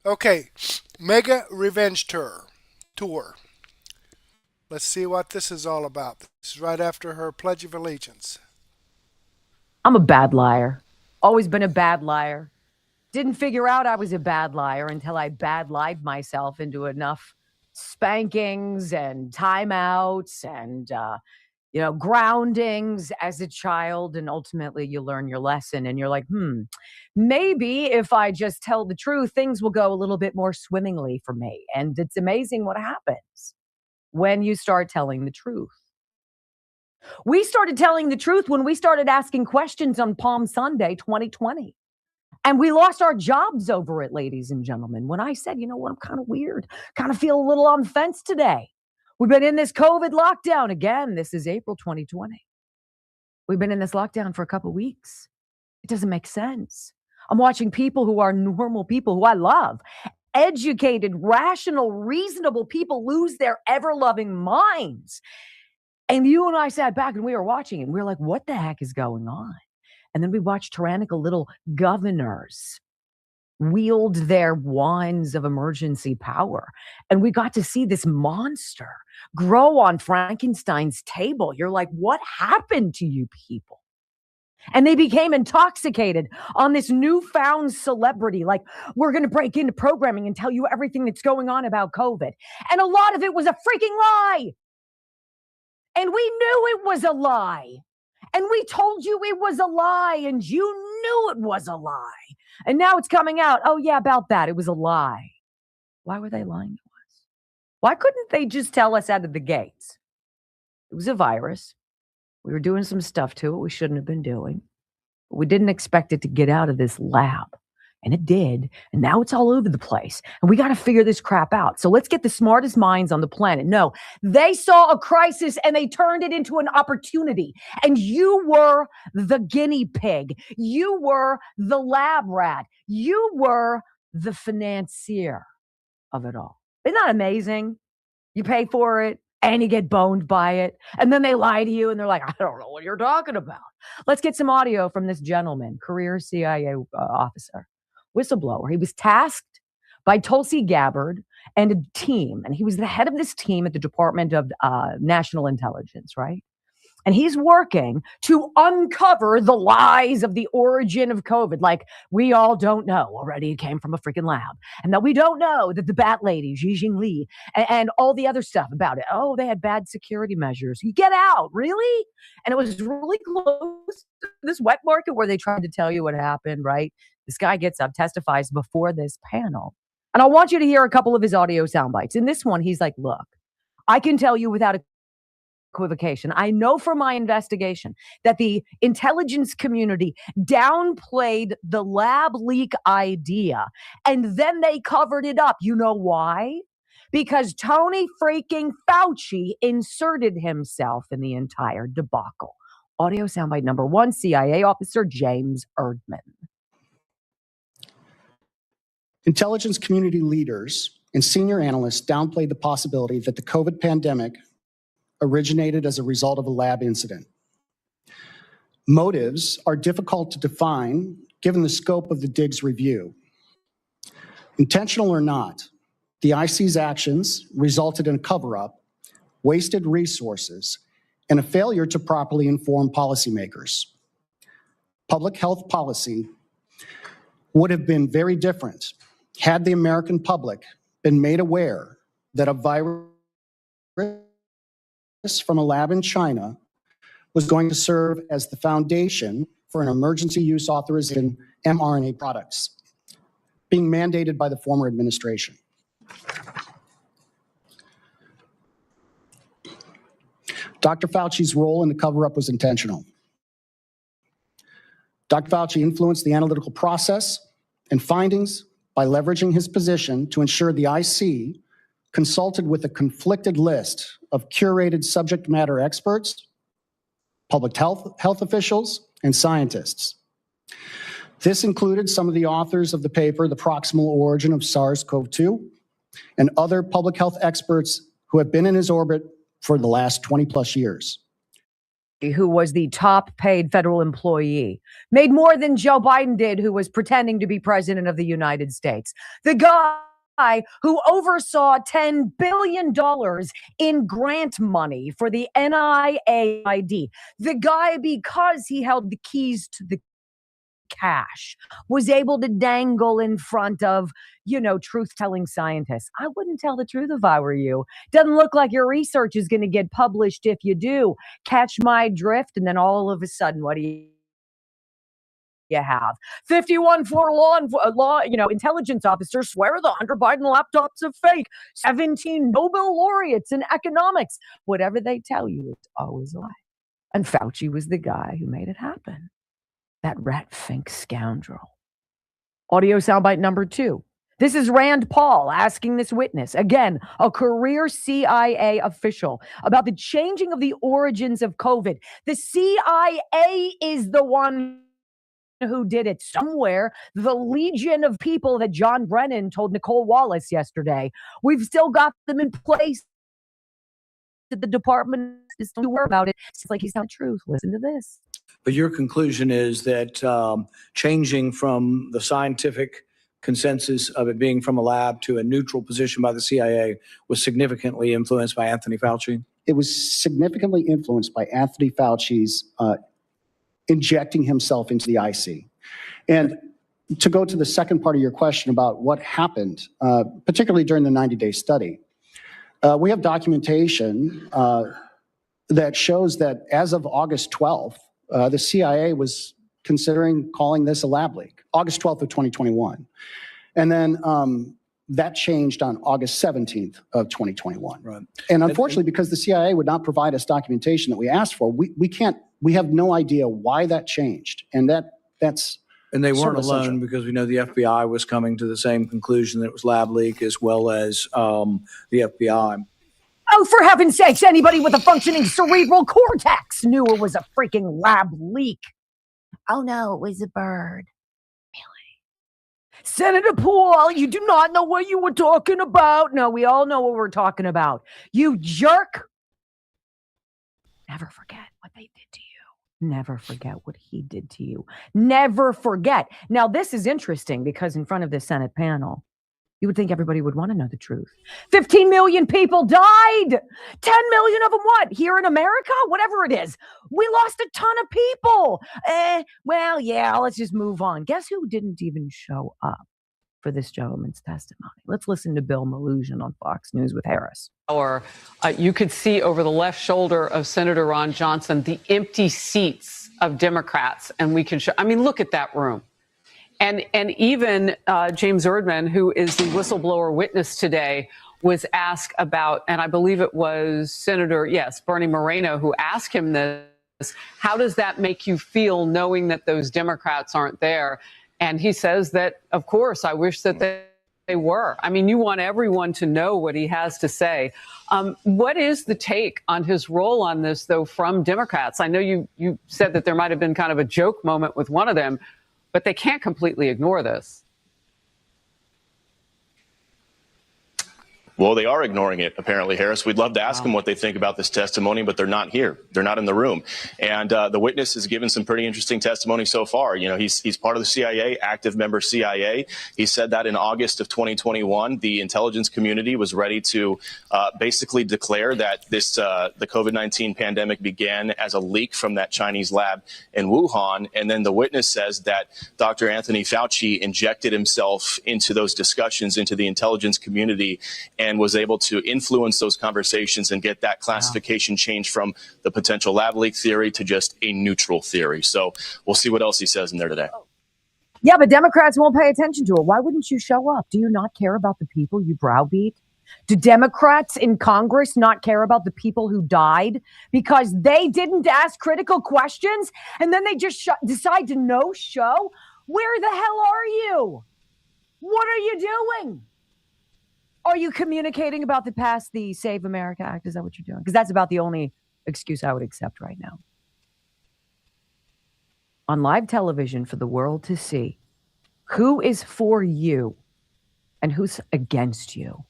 Okay, MAGA Revenge Tour. Let's see what this is all about. This is right after her Pledge of Allegiance. I'm a bad liar. Always been a bad liar. Didn't figure out I was a bad liar until I bad lied myself into enough spankings and timeouts and groundings as a child, and ultimately you learn your lesson and you're like, maybe if I just tell the truth, things will go a little bit more swimmingly for me. And it's amazing what happens when you start telling the truth. We started telling the truth when we started asking questions on Palm Sunday 2020. And we lost our jobs over it, ladies and gentlemen. When I said, you know what, I'm kind of weird, kind of feel a little on the fence today. We've been in this COVID lockdown again. This is April 2020. We've been in this lockdown for a couple of weeks. It doesn't make sense. I'm watching people who are normal people who I love, educated, rational, reasonable people lose their ever-loving minds. And you and I sat back and we were watching and we were like, what the heck is going on? And then we watched tyrannical little governors wield their wands of emergency power. And we got to see this monster grow on Frankenstein's table. You're like, what happened to you people? And they became intoxicated on this newfound celebrity. Like, we're going to break into programming and tell you everything that's going on about COVID. And a lot of it was a freaking lie. And we knew it was a lie. And we told you it was a lie, and you knew it was a lie. And now it's coming out, oh yeah, about that, it was a lie. Why were they lying to us? Why couldn't they just tell us out of the gates? It was a virus. We were doing some stuff to it we shouldn't have been doing. But we didn't expect it to get out of this lab. And it did. And now it's all over the place. And we got to figure this crap out. So let's get the smartest minds on the planet. No, they saw a crisis and they turned it into an opportunity. And you were the guinea pig. You were the lab rat. You were the financier of it all. Isn't that amazing? You pay for it and you get boned by it. And then they lie to you and they're like, I don't know what you're talking about. Let's get some audio from this gentleman, career CIA officer. Whistleblower. He was tasked by Tulsi Gabbard and a team, and he was the head of this team at the Department of National Intelligence, right? And he's working to uncover the lies of the origin of COVID. Like, we all don't know already it came from a freaking lab. And that we don't know that the bat lady, Xi Jinping, and all the other stuff about it. Oh, they had bad security measures. You get out, really? And it was really close to this wet market where they tried to tell you what happened, right? This guy gets up, testifies before this panel. And I want you to hear a couple of his audio sound bites. In this one, he's like, look, I can tell you without equivocation, I know from my investigation that the intelligence community downplayed the lab leak idea and then they covered it up. You know why? Because Tony freaking Fauci inserted himself in the entire debacle. Audio soundbite number 1, CIA officer James Erdman. Intelligence community leaders and senior analysts downplayed the possibility that the COVID pandemic originated as a result of a lab incident. Motives are difficult to define given the scope of the Diggs review. Intentional or not, the IC's actions resulted in a cover-up, wasted resources, and a failure to properly inform policymakers. Public health policy would have been very different had the American public been made aware that a virus from a lab in China was going to serve as the foundation for an emergency use authorization mRNA products being mandated by the former administration. Dr. Fauci's role in the cover-up was intentional. Dr. Fauci influenced the analytical process and findings by leveraging his position to ensure the IC consulted with a conflicted list of curated subject matter experts, public health officials, and scientists. This included some of the authors of the paper, The Proximal Origin of SARS-CoV-2, and other public health experts who have been in his orbit for the last 20 plus years. Who was the top paid federal employee, made more than Joe Biden did, who was pretending to be president of the United States. The guy who oversaw $10 billion in grant money for the NIAID. The guy, because he held the keys to the cash, was able to dangle in front of, truth-telling scientists. I wouldn't tell the truth if I were you. Doesn't look like your research is going to get published if you do. Catch my drift, and then all of a sudden, what do you have? 51 floor intelligence officers swear the Hunter Biden laptops are fake. 17 Nobel laureates in economics. Whatever they tell you, it's always a lie. And Fauci was the guy who made it happen. That rat-fink scoundrel. Audio soundbite number 2. This is Rand Paul asking this witness, again, a career CIA official, about the changing of the origins of COVID. The CIA is the one who did it. Somewhere, the legion of people that John Brennan told Nicole Wallace yesterday, we've still got them in place. The department is still worried about it. It's like he's not truth. Listen to this. But your conclusion is that changing from the scientific consensus of it being from a lab to a neutral position by the CIA was significantly influenced by Anthony Fauci? It was significantly influenced by Anthony Fauci's injecting himself into the IC. And to go to the second part of your question about what happened, particularly during the 90-day study, we have documentation that shows that as of August 12th, the CIA was considering calling this a lab leak, August 12th of 2021. And then that changed on August 17th of 2021. Right. And unfortunately, because the CIA would not provide us documentation that we asked for, we have no idea why that changed. And that's And they weren't essential. alone, because we know the FBI was coming to the same conclusion that it was lab leak, as well as the FBI. Oh, for heaven's sakes, anybody with a functioning cerebral cortex knew it was a freaking lab leak. Oh no, it was a bird. Really? Senator Paul, you do not know what you were talking about. No, we all know what we're talking about. You jerk. Never forget what they did to you. Never forget what he did to you. Never forget. Now, this is interesting because in front of the Senate panel, you would think everybody would want to know the truth. 15 million people died. 10 million of them what? Here in America? Whatever it is. We lost a ton of people. Well, yeah, let's just move on. Guess who didn't even show up for this gentleman's testimony? Let's listen to Bill Maloogian on Fox News with Harris. You could see over the left shoulder of Senator Ron Johnson the empty seats of Democrats. And we can show, look at that room. And even James Erdman, who is the whistleblower witness today, was asked about, and I believe it was Bernie Moreno, who asked him this, how does that make you feel knowing that those Democrats aren't there? And he says that, of course, I wish that they were. You want everyone to know what he has to say. What is the take on his role on this, though, from Democrats? I know you said that there might have been kind of a joke moment with one of them, but they can't completely ignore this. Well, they are ignoring it, apparently, Harris. We'd love to ask them what they think about this testimony, but they're not here. They're not in the room. And the witness has given some pretty interesting testimony so far. You know, he's part of the CIA, active member CIA. He said that in August of 2021, the intelligence community was ready to basically declare that this the COVID-19 pandemic began as a leak from that Chinese lab in Wuhan. And then the witness says that Dr. Anthony Fauci injected himself into those discussions, into the intelligence community, and was able to influence those conversations and get that classification changed from the potential lab leak theory to just a neutral theory. So we'll see what else he says in there today. Yeah, but Democrats won't pay attention to it. Why wouldn't you show up? Do you not care about the people you browbeat? Do Democrats in Congress not care about the people who died because they didn't ask critical questions and then they just decide to no show? Where the hell are you? What are you doing? Are you communicating about the past, the Save America Act? Is that what you're doing? Because that's about the only excuse I would accept right now. On live television for the world to see who is for you and who's against you.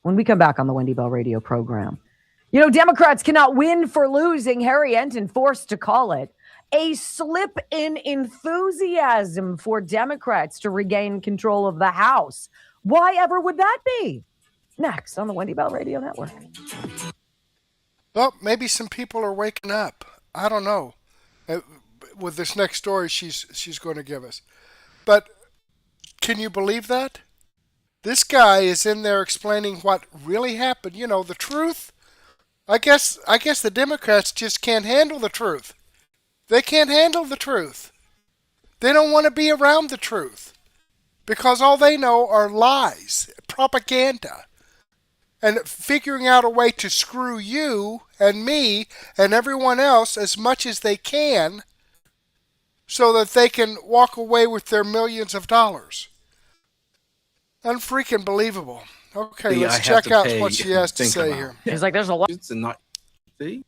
When we come back on the Wendy Bell radio program, you know, Democrats cannot win for losing. Harry Enton forced to call it a slip in enthusiasm for Democrats to regain control of the House. Why ever would that be? Next on the Wendy Bell Radio Network. Well, maybe some people are waking up. I don't know. With this next story she's going to give us. But can you believe that? This guy is in there explaining what really happened. You know, the truth. I guess the Democrats just can't handle the truth. They can't handle the truth. They don't want to be around the truth. Because all they know are lies, propaganda, and figuring out a way to screw you and me and everyone else as much as they can so that they can walk away with their millions of dollars. Unfreaking believable. Okay, let's check out what she has to say here. He's like, there's a lot. See?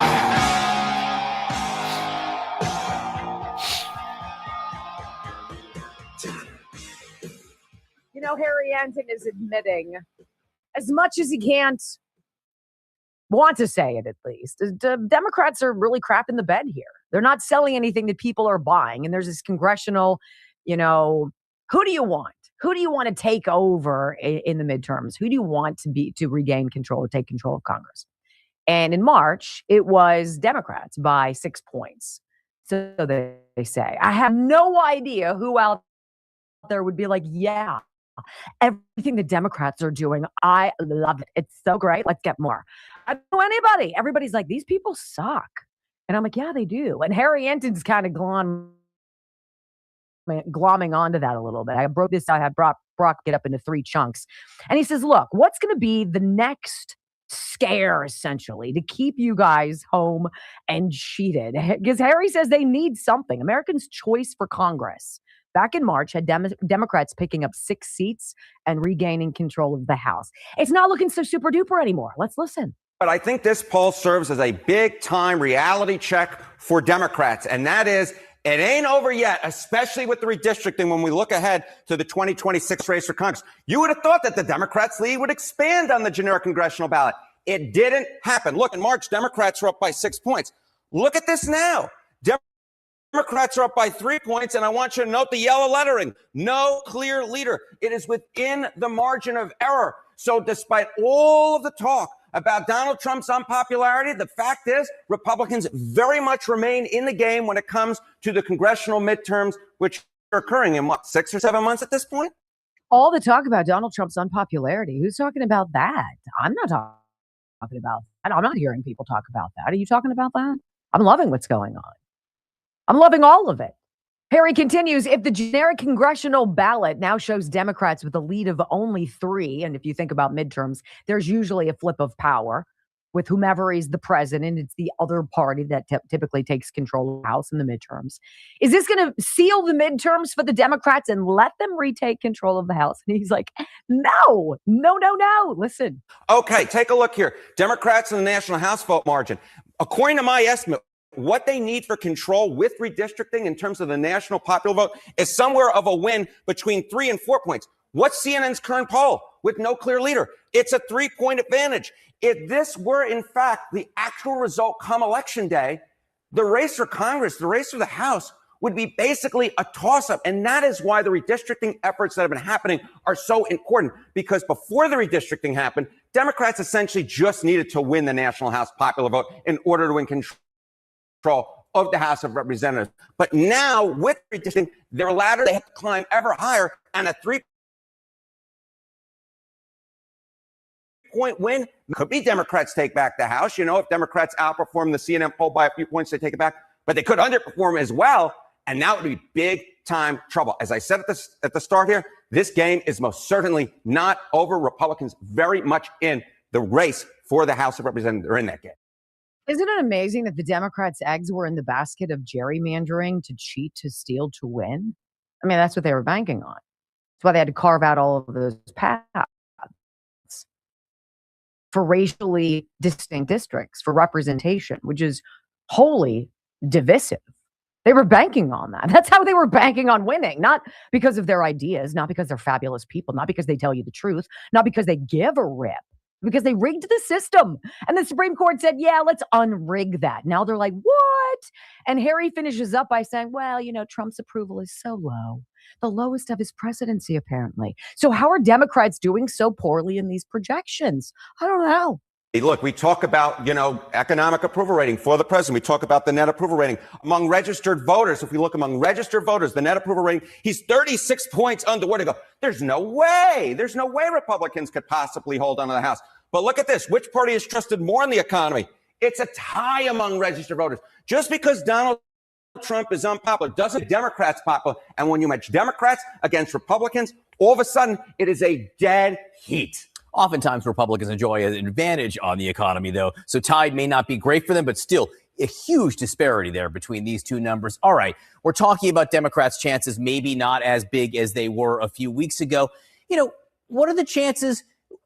You know, Harry Enton is admitting, as much as he can't want to say it at least, the Democrats are really crapping the bed here. They're not selling anything that people are buying. And there's this congressional, you know, who do you want? Who do you want to take over in the midterms? Who do you want to regain control or take control of Congress? And in March, it was Democrats by 6 points. So they say. I have no idea who out there would be like, yeah, everything the Democrats are doing, I love it. It's so great. Let's get more. I don't know anybody. Everybody's like, these people suck. And I'm like, yeah, they do. And Harry Enton's kind of glomming onto that a little bit. I had Brock get up into 3 chunks. And he says, look, what's going to be the next scare, essentially, to keep you guys home and cheated? Because Harry says they need something. Americans' choice for Congress back in March had Democrats picking up 6 seats and regaining control of the House. It's not looking so super duper anymore. Let's listen. But I think this poll serves as a big time reality check for Democrats. And that is, it ain't over yet, especially with the redistricting when we look ahead to the 2026 race for Congress. You would have thought that the Democrats' lead would expand on the generic congressional ballot. It didn't happen. Look, in March, Democrats were up by 6 points. Look at this now. Democrats are up by 3 points, and I want you to note the yellow lettering. No clear leader. It is within the margin of error. So despite all of the talk about Donald Trump's unpopularity, the fact is Republicans very much remain in the game when it comes to the congressional midterms, which are occurring in, 6 or 7 months at this point? All the talk about Donald Trump's unpopularity. Who's talking about that? I'm not talking about that. I'm not hearing people talk about that. Are you talking about that? I'm loving what's going on. I'm loving all of it. Harry continues, if the generic congressional ballot now shows Democrats with a lead of only 3, and if you think about midterms, there's usually a flip of power with whomever is the president. It's the other party that typically takes control of the House in the midterms. Is this going to seal the midterms for the Democrats and let them retake control of the House? And he's like, no. Listen. Okay, take a look here. Democrats in the national House vote margin. According to my estimate, what they need for control with redistricting in terms of the national popular vote is somewhere of a win between 3 and 4 points. What's CNN's current poll? with no clear leader. It's a 3-point advantage. If this were, in fact, the actual result come election day, the race for Congress, the race for the House, would be basically a toss-up. And that is why the redistricting efforts that have been happening are so important, because before the redistricting happened, Democrats essentially just needed to win the National House popular vote in order to win control of the House of Representatives. But now, with redistricting, their ladder, they have to climb ever higher, and a 3-point win could be Democrats take back the House. You know, if Democrats outperform the CNN poll by a few points, they take it back. But they could underperform as well, and that would be big-time trouble. As I said at the start here, this game is most certainly not over. Republicans very much in the race for the House of Representatives. They're in that game. Isn't it amazing that the Democrats' eggs were in the basket of gerrymandering, to cheat, to steal, to win? I mean, that's what they were banking on. That's why they had to carve out all of those paths for racially distinct districts, for representation, which is wholly divisive. They were banking on that. That's how they were banking on winning, not because of their ideas, not because they're fabulous people, not because they tell you the truth, not because they give a rip, because they rigged the system. And the Supreme Court said, yeah, let's unrig that. Now they're like, what? And Harry finishes up by saying, well, you know, Trump's approval is so low, the lowest of his presidency, apparently. So how are Democrats doing so poorly in these projections? I don't know. Look, we talk about, economic approval rating for the president. We talk about the net approval rating among registered voters. If we look among registered voters, the net approval rating, he's 36 points under. Where to go? There's no way Republicans could possibly hold on to the House. But look at this. Which party is trusted more in the economy? It's a tie among registered voters. Just because Donald Trump is unpopular doesn't make Democrats popular. And when you match Democrats against Republicans, all of a sudden it is a dead heat. Oftentimes, Republicans enjoy an advantage on the economy, though, so tide may not be great for them, but still a huge disparity there between these two numbers. All right, we're talking about Democrats' chances, maybe not as big as they were a few weeks ago. What are the chances?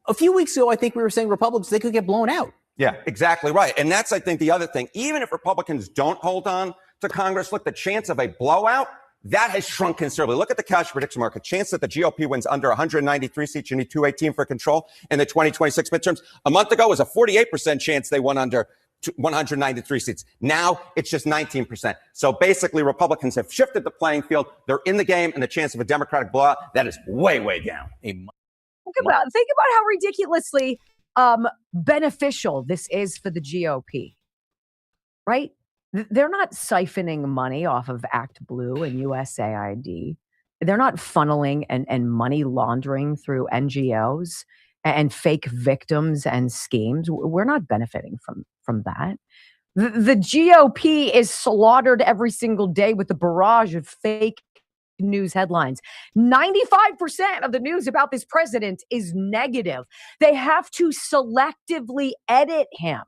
A few weeks ago, I think we were saying Republicans, they could get blown out. Yeah, exactly right. And that's, I think, the other thing. Even if Republicans don't hold on to Congress, look, the chance of a blowout, that has shrunk considerably. Look at the cash prediction market. Chance that the GOP wins under 193 seats, you need 218 for control in the 2026 midterms. A month ago was a 48% chance they won under 193 seats. Now it's just 19%. So basically, Republicans have shifted the playing field. They're in the game, and the chance of a Democratic blowout, that is way, way down. Think about how ridiculously beneficial this is for the GOP, right? They're not siphoning money off of Act Blue and USAID. They're not funneling and money laundering through NGOs and fake victims and schemes. We're not benefiting from that. The GOP is slaughtered every single day with the barrage of fake news headlines. 95% of the news about this president is negative. They have to selectively edit him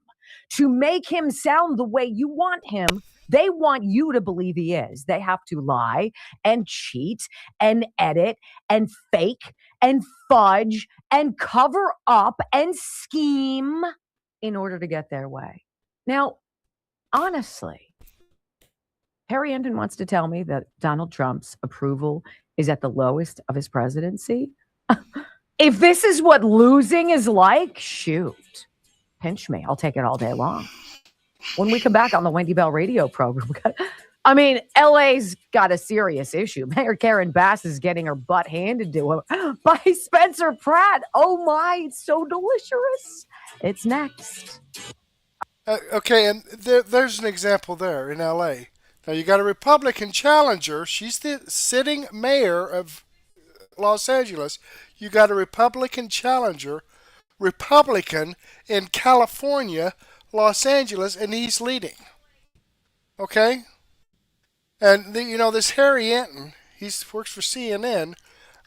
to make him sound the way you want him. They want you to believe he is. They have to lie and cheat and edit and fake and fudge and cover up and scheme in order to get their way. Now, honestly, Harry Enden wants to tell me that Donald Trump's approval is at the lowest of his presidency. If this is what losing is like, shoot. Pinch me. I'll take it all day long. When we come back on the Wendy Bell radio program, LA's got a serious issue. Mayor Karen Bass is getting her butt handed to her by Spencer Pratt. Oh my, it's so delicious. It's next. Okay, and there's an example there in LA. Now you got a Republican challenger. She's the sitting mayor of Los Angeles. You got a Republican challenger, Republican in California, Los Angeles, and he's leading. Okay? And, this Harry Enten, he works for CNN.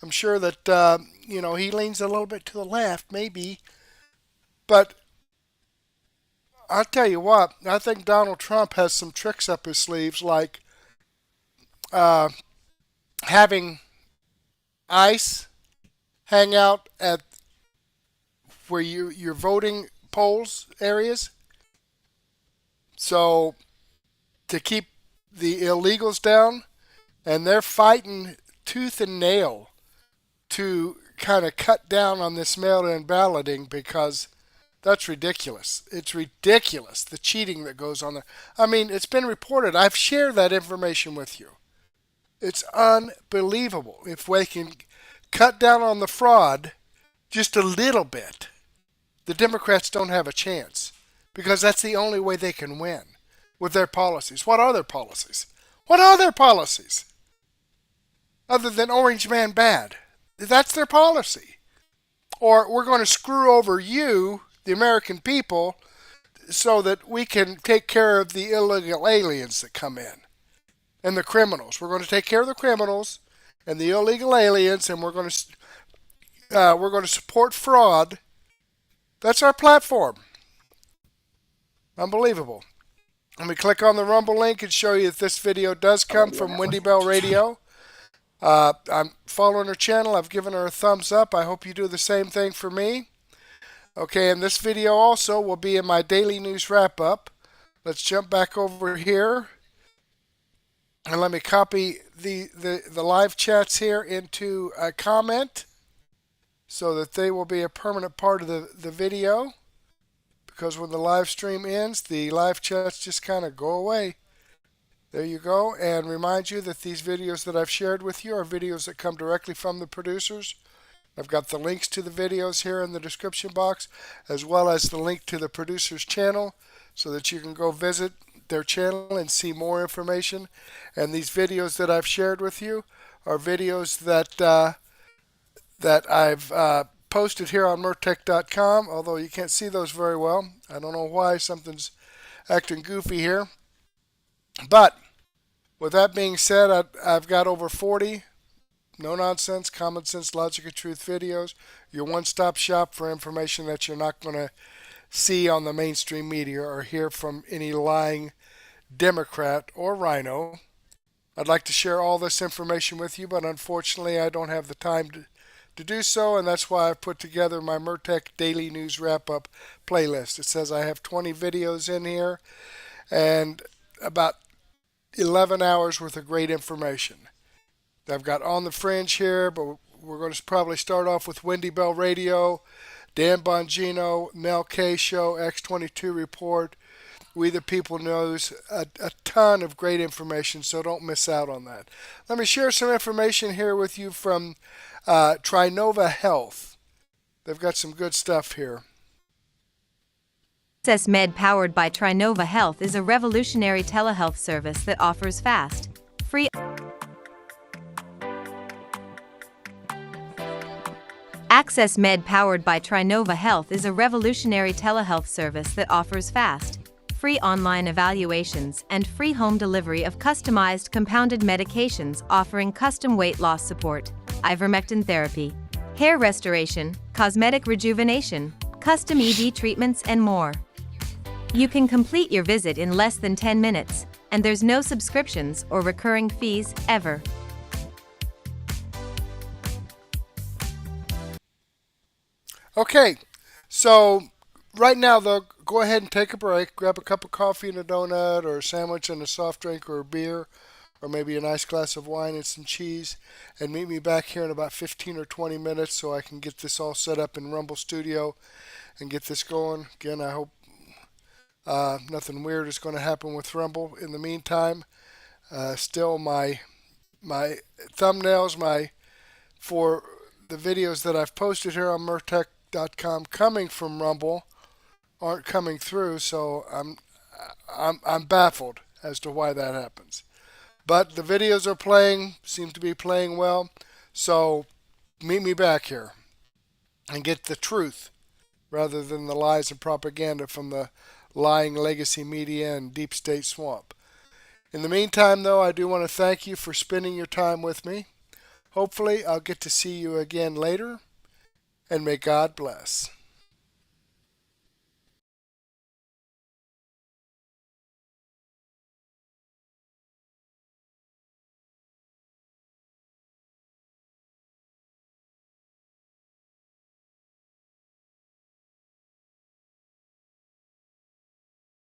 I'm sure that, he leans a little bit to the left, maybe. But I'll tell you what, I think Donald Trump has some tricks up his sleeves, like having ICE hang out at where your voting polls areas. So to keep the illegals down, and they're fighting tooth and nail to kind of cut down on this mail-in balloting because that's ridiculous. It's ridiculous, the cheating that goes on there. I mean, it's been reported. I've shared that information with you. It's unbelievable. If we can cut down on the fraud just a little bit, the Democrats don't have a chance because that's the only way they can win with their policies. What are their policies? What are their policies? Other than Orange Man bad. That's their policy. Or we're going to screw over you, the American people, so that we can take care of the illegal aliens that come in and the criminals. We're going to take care of the criminals and the illegal aliens, and we're going to support fraud. That's our platform. Unbelievable. Let me click on the Rumble link and show you that this video does come from Wendy Bell Radio. I'm following her channel. I've given her a thumbs up. I hope you do the same thing for me. Okay, and this video also will be in my daily news wrap-up. Let's jump back over here. And let me copy the live chats here into a comment so that they will be a permanent part of the video. Because when the live stream ends, the live chats just kind of go away. There you go. And remind you that these videos that I've shared with you are videos that come directly from the producers. I've got the links to the videos here in the description box, as well as the link to the producer's channel so that you can go visit their channel and see more information. And these videos that I've shared with you are videos that I've posted here on Murtech.com, although you can't see those very well. I don't know why. Something's acting goofy here. But with that being said, I've got over 40 no-nonsense, common sense, logic, and truth videos. Your one-stop shop for information that you're not going to see on the mainstream media or hear from any lying Democrat or rhino. I'd like to share all this information with you, but unfortunately I don't have the time to do so, and that's why I've put together my Murtech Daily News Wrap-Up playlist. It says I have 20 videos in here and about 11 hours worth of great information. I've got On the Fringe here, but we're going to probably start off with Wendy Bell Radio, Dan Bongino, Mel K Show, X22 Report, We the People Knows, a ton of great information, so don't miss out on that. Let me share some information here with you from Trinova Health. They've got some good stuff here. Access Med powered by Trinova Health is a revolutionary telehealth service that offers fast, free Access Med powered by Trinova Health is a revolutionary telehealth service that offers fast, free online evaluations and free home delivery of customized compounded medications offering custom weight loss support, ivermectin therapy, hair restoration, cosmetic rejuvenation, custom ED treatments, and more. You can complete your visit in less than 10 minutes, and there's no subscriptions or recurring fees ever. Okay, so right now though, go ahead and take a break, grab a cup of coffee and a donut, or a sandwich and a soft drink or a beer, or maybe a nice glass of wine and some cheese, and meet me back here in about 15 or 20 minutes so I can get this all set up in Rumble Studio and get this going. Again, I hope nothing weird is going to happen with Rumble. In the meantime, still my thumbnails, for the videos that I've posted here on Murtech.com coming from Rumble aren't coming through, so I'm baffled as to why that happens. But the videos are playing, seem to be playing well, so meet me back here and get the truth rather than the lies and propaganda from the lying legacy media and deep state swamp. In the meantime, though, I do want to thank you for spending your time with me. Hopefully, I'll get to see you again later, and may God bless.